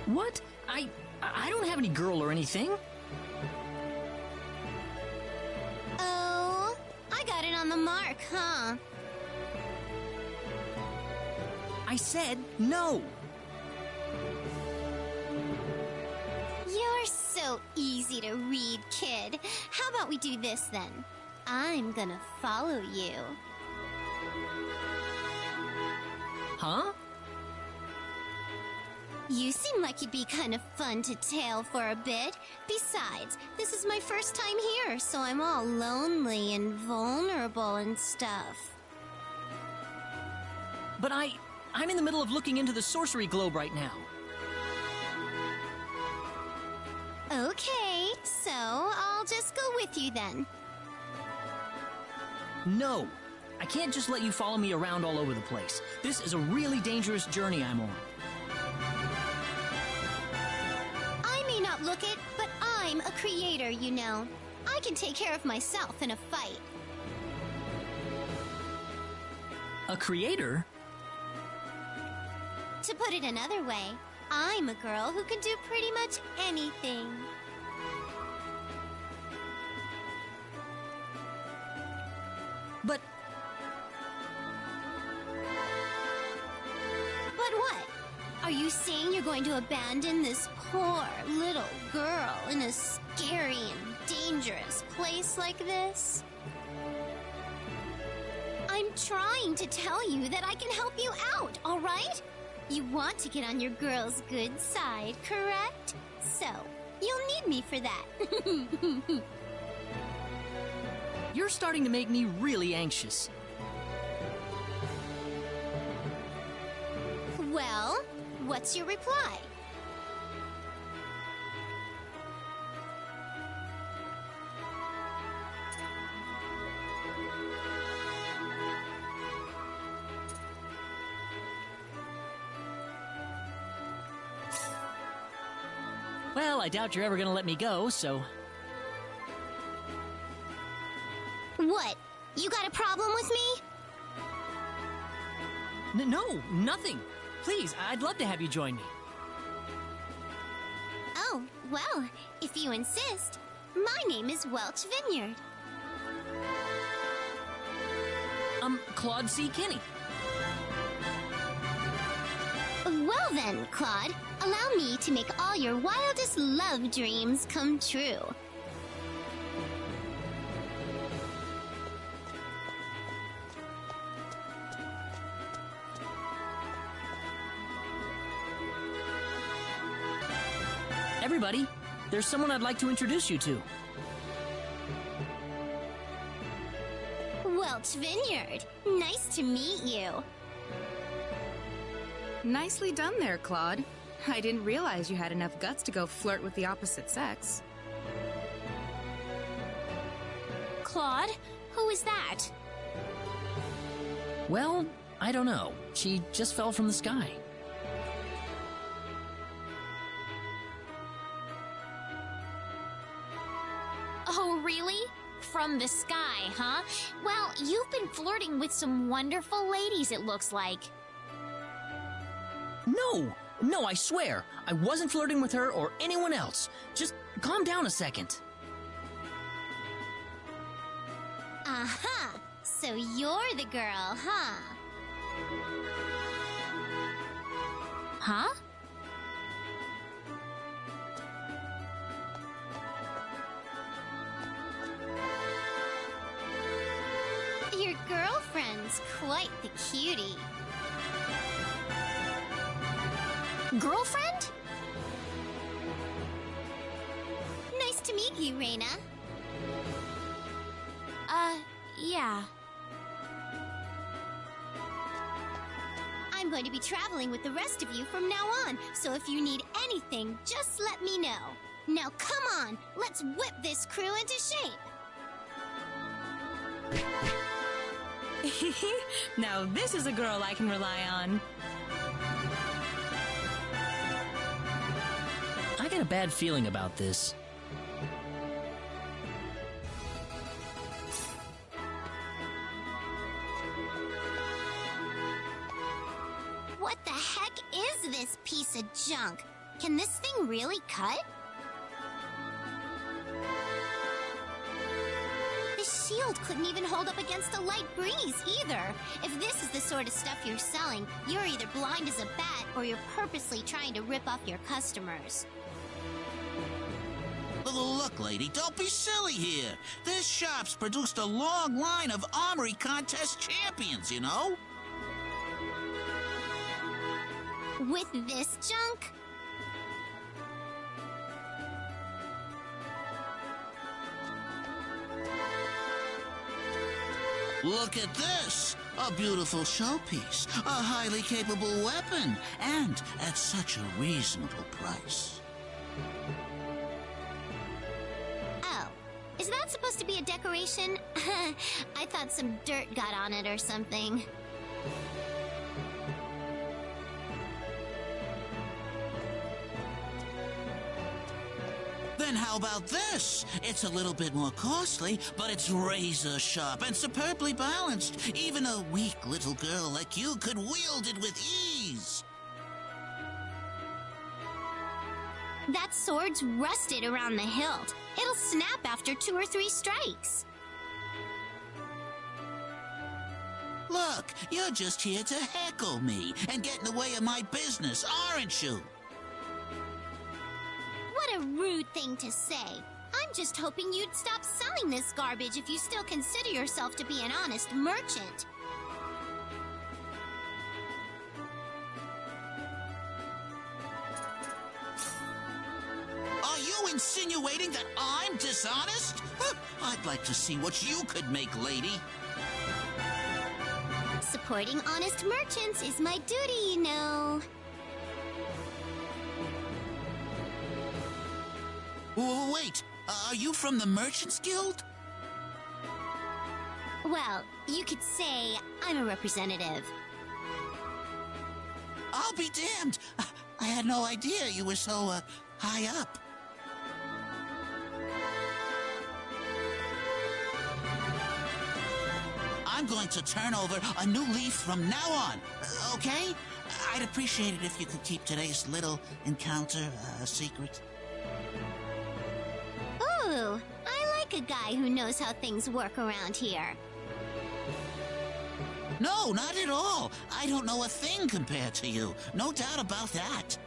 What? I don't have any girl or anything. Oh, I got it on the mark, huh? I said no. You're so easy to read, kid. How about we do this then? I'm gonna follow you. Huh? You seem like you'd be kind of fun to tail for a bit. Besides, this is my first time here, so I'm all lonely and vulnerable and stuff. But I'm in the middle of looking into the sorcery globe right now. Okay, so I'll just go with you then. No. I can't just let you follow me around all over the place. This is a really dangerous journey I'm on. I may not look it, but I'm a creator, you know. I can take care of myself in a fight. A creator? To put it another way, I'm a girl who can do pretty much anything. But what? Are you saying you're going to abandon this poor little girl in a scary and dangerous place like this? I'm trying to tell you that I can help you out, all right? You want to get on your girl's good side, correct? So, you'll need me for that. You're starting to make me really anxious. Well, what's your reply? Well, I doubt you're ever gonna let me go, so... What? You got a problem with me? No, nothing. Please, I'd love to have you join me. Oh, well, if you insist. My name is Welch Vineyard. Claude C. Kenny. Well then, Claude, allow me to make all your wildest love dreams come true. Everybody, there's someone I'd like to introduce you to. Welch Vineyard, nice to meet you. Nicely done there, Claude. I didn't realize you had enough guts to go flirt with the opposite sex. Claude? Who is that? Well, I don't know. She just fell from the sky. Oh, really? From the sky, huh? Well, you've been flirting with some wonderful ladies, it looks like. No, I swear. I wasn't flirting with her or anyone else. Just calm down a second. Aha! So you're the girl, huh? Sounds quite the cutie. Girlfriend? Nice to meet you, Rena. Yeah. I'm going to be traveling with the rest of you from now on, so if you need anything, just let me know. Now come on, let's whip this crew into shape. Now this is a girl I can rely on. I got a bad feeling about this. What the heck is this piece of junk? Can this thing really cut? The shield couldn't even hold up against a light breeze either. If this is the sort of stuff you're selling, you're either blind as a bat or you're purposely trying to rip off your customers. Look, lady, don't be silly here. This shop's produced a long line of armory contest champions, you know? With this junk? Look at this! A beautiful showpiece, a highly capable weapon, and at such a reasonable price. Oh, is that supposed to be a decoration? I thought some dirt got on it or something. Then how about this? It's a little bit more costly, but it's razor sharp and superbly balanced. Even a weak little girl like you could wield it with ease. That sword's rusted around the hilt. It'll snap after 2 or 3 strikes. Look, you're just here to heckle me and get in the way of my business, aren't you? What a rude thing to say. I'm just hoping you'd stop selling this garbage if you still consider yourself to be an honest merchant. Are you insinuating that I'm dishonest? I'd like to see what you could make, lady. Supporting honest merchants is my duty, you know. Wait, are you from the Merchants Guild? Well, you could say I'm a representative. I'll be damned. I had no idea you were so, high up. I'm going to turn over a new leaf from now on, okay? I'd appreciate it if you could keep today's little encounter a secret. Ooh, I like a guy who knows how things work around here. No, not at all. I don't know a thing compared to you. No doubt about that.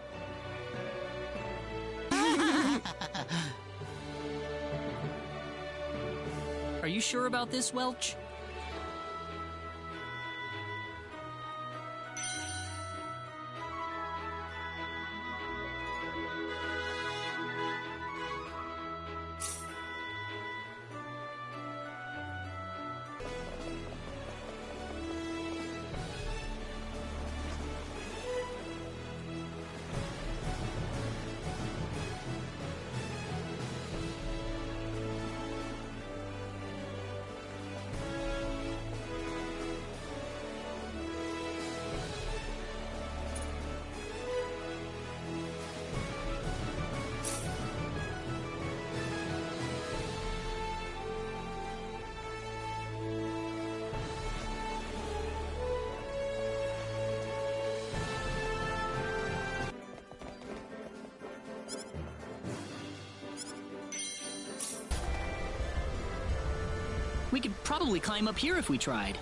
Are you sure about this, Welch? We could probably climb up here if we tried.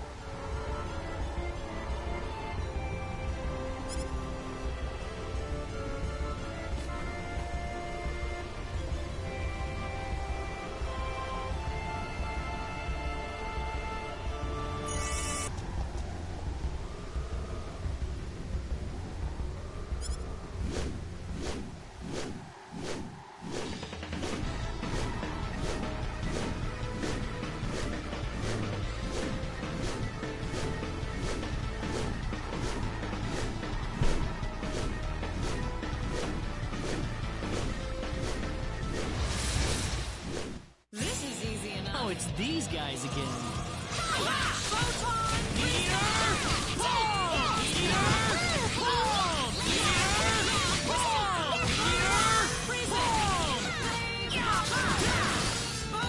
it's these guys again. Photon! Meteor! Boom! Meteor! Boom! Meteor! Boom!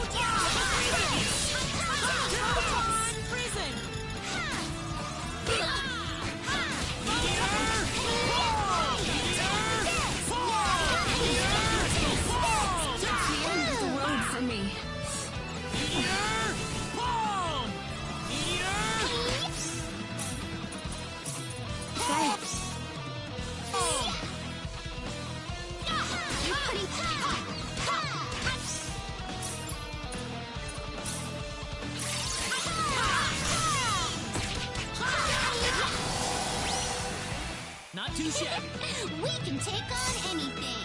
Meteor! Boom! Photon! Prison! Meteor! Boom! Meteor! Boom! Meteor! Boom! That's the end of the road for me. Meteor! Boom! Meteor! Thanks. You're pretty Not too shabby. We can take on anything.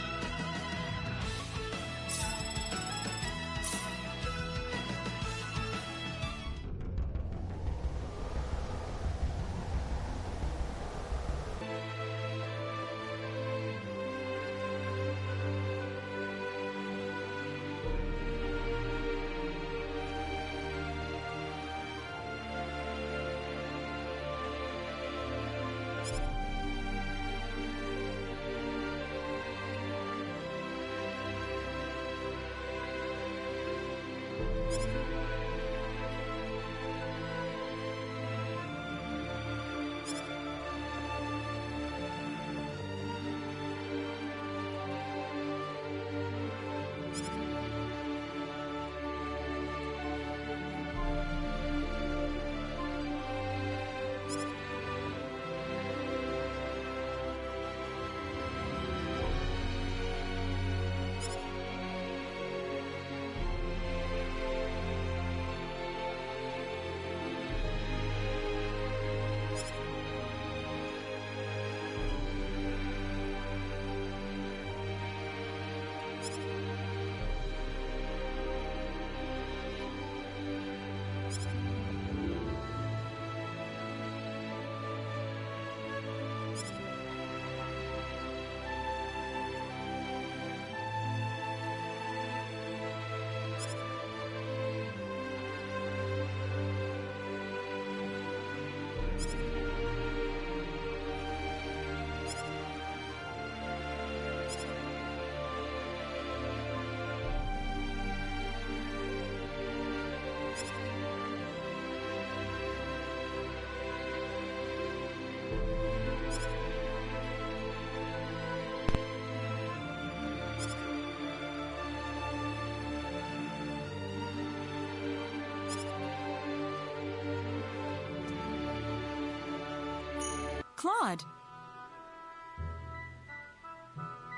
Claude.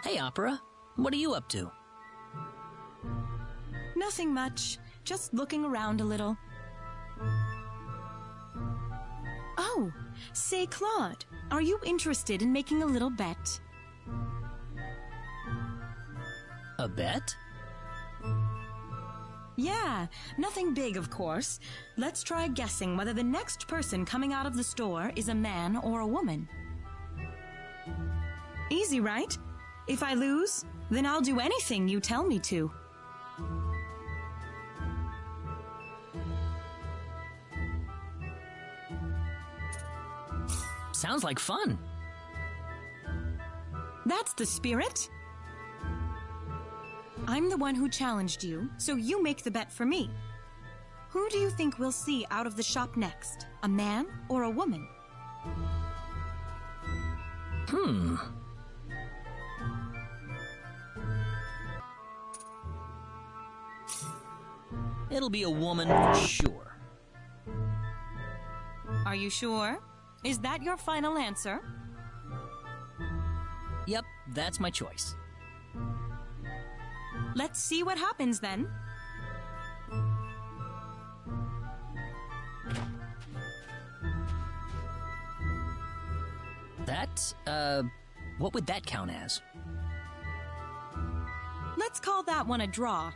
Hey, Opera. What are you up to? Nothing much. Just looking around a little. Oh, say, Claude, are you interested in making a little bet? A bet? Yeah, nothing big, of course. Let's try guessing whether the next person coming out of the store is a man or a woman. Easy, right? If I lose, then I'll do anything you tell me to. Sounds like fun. That's the spirit. I'm the one who challenged you, so you make the bet for me. Who do you think we'll see out of the shop next? A man or a woman? It'll be a woman for sure. Are you sure? Is that your final answer? Yep, that's my choice. Let's see what happens then. That, what would that count as? Let's call that one a draw.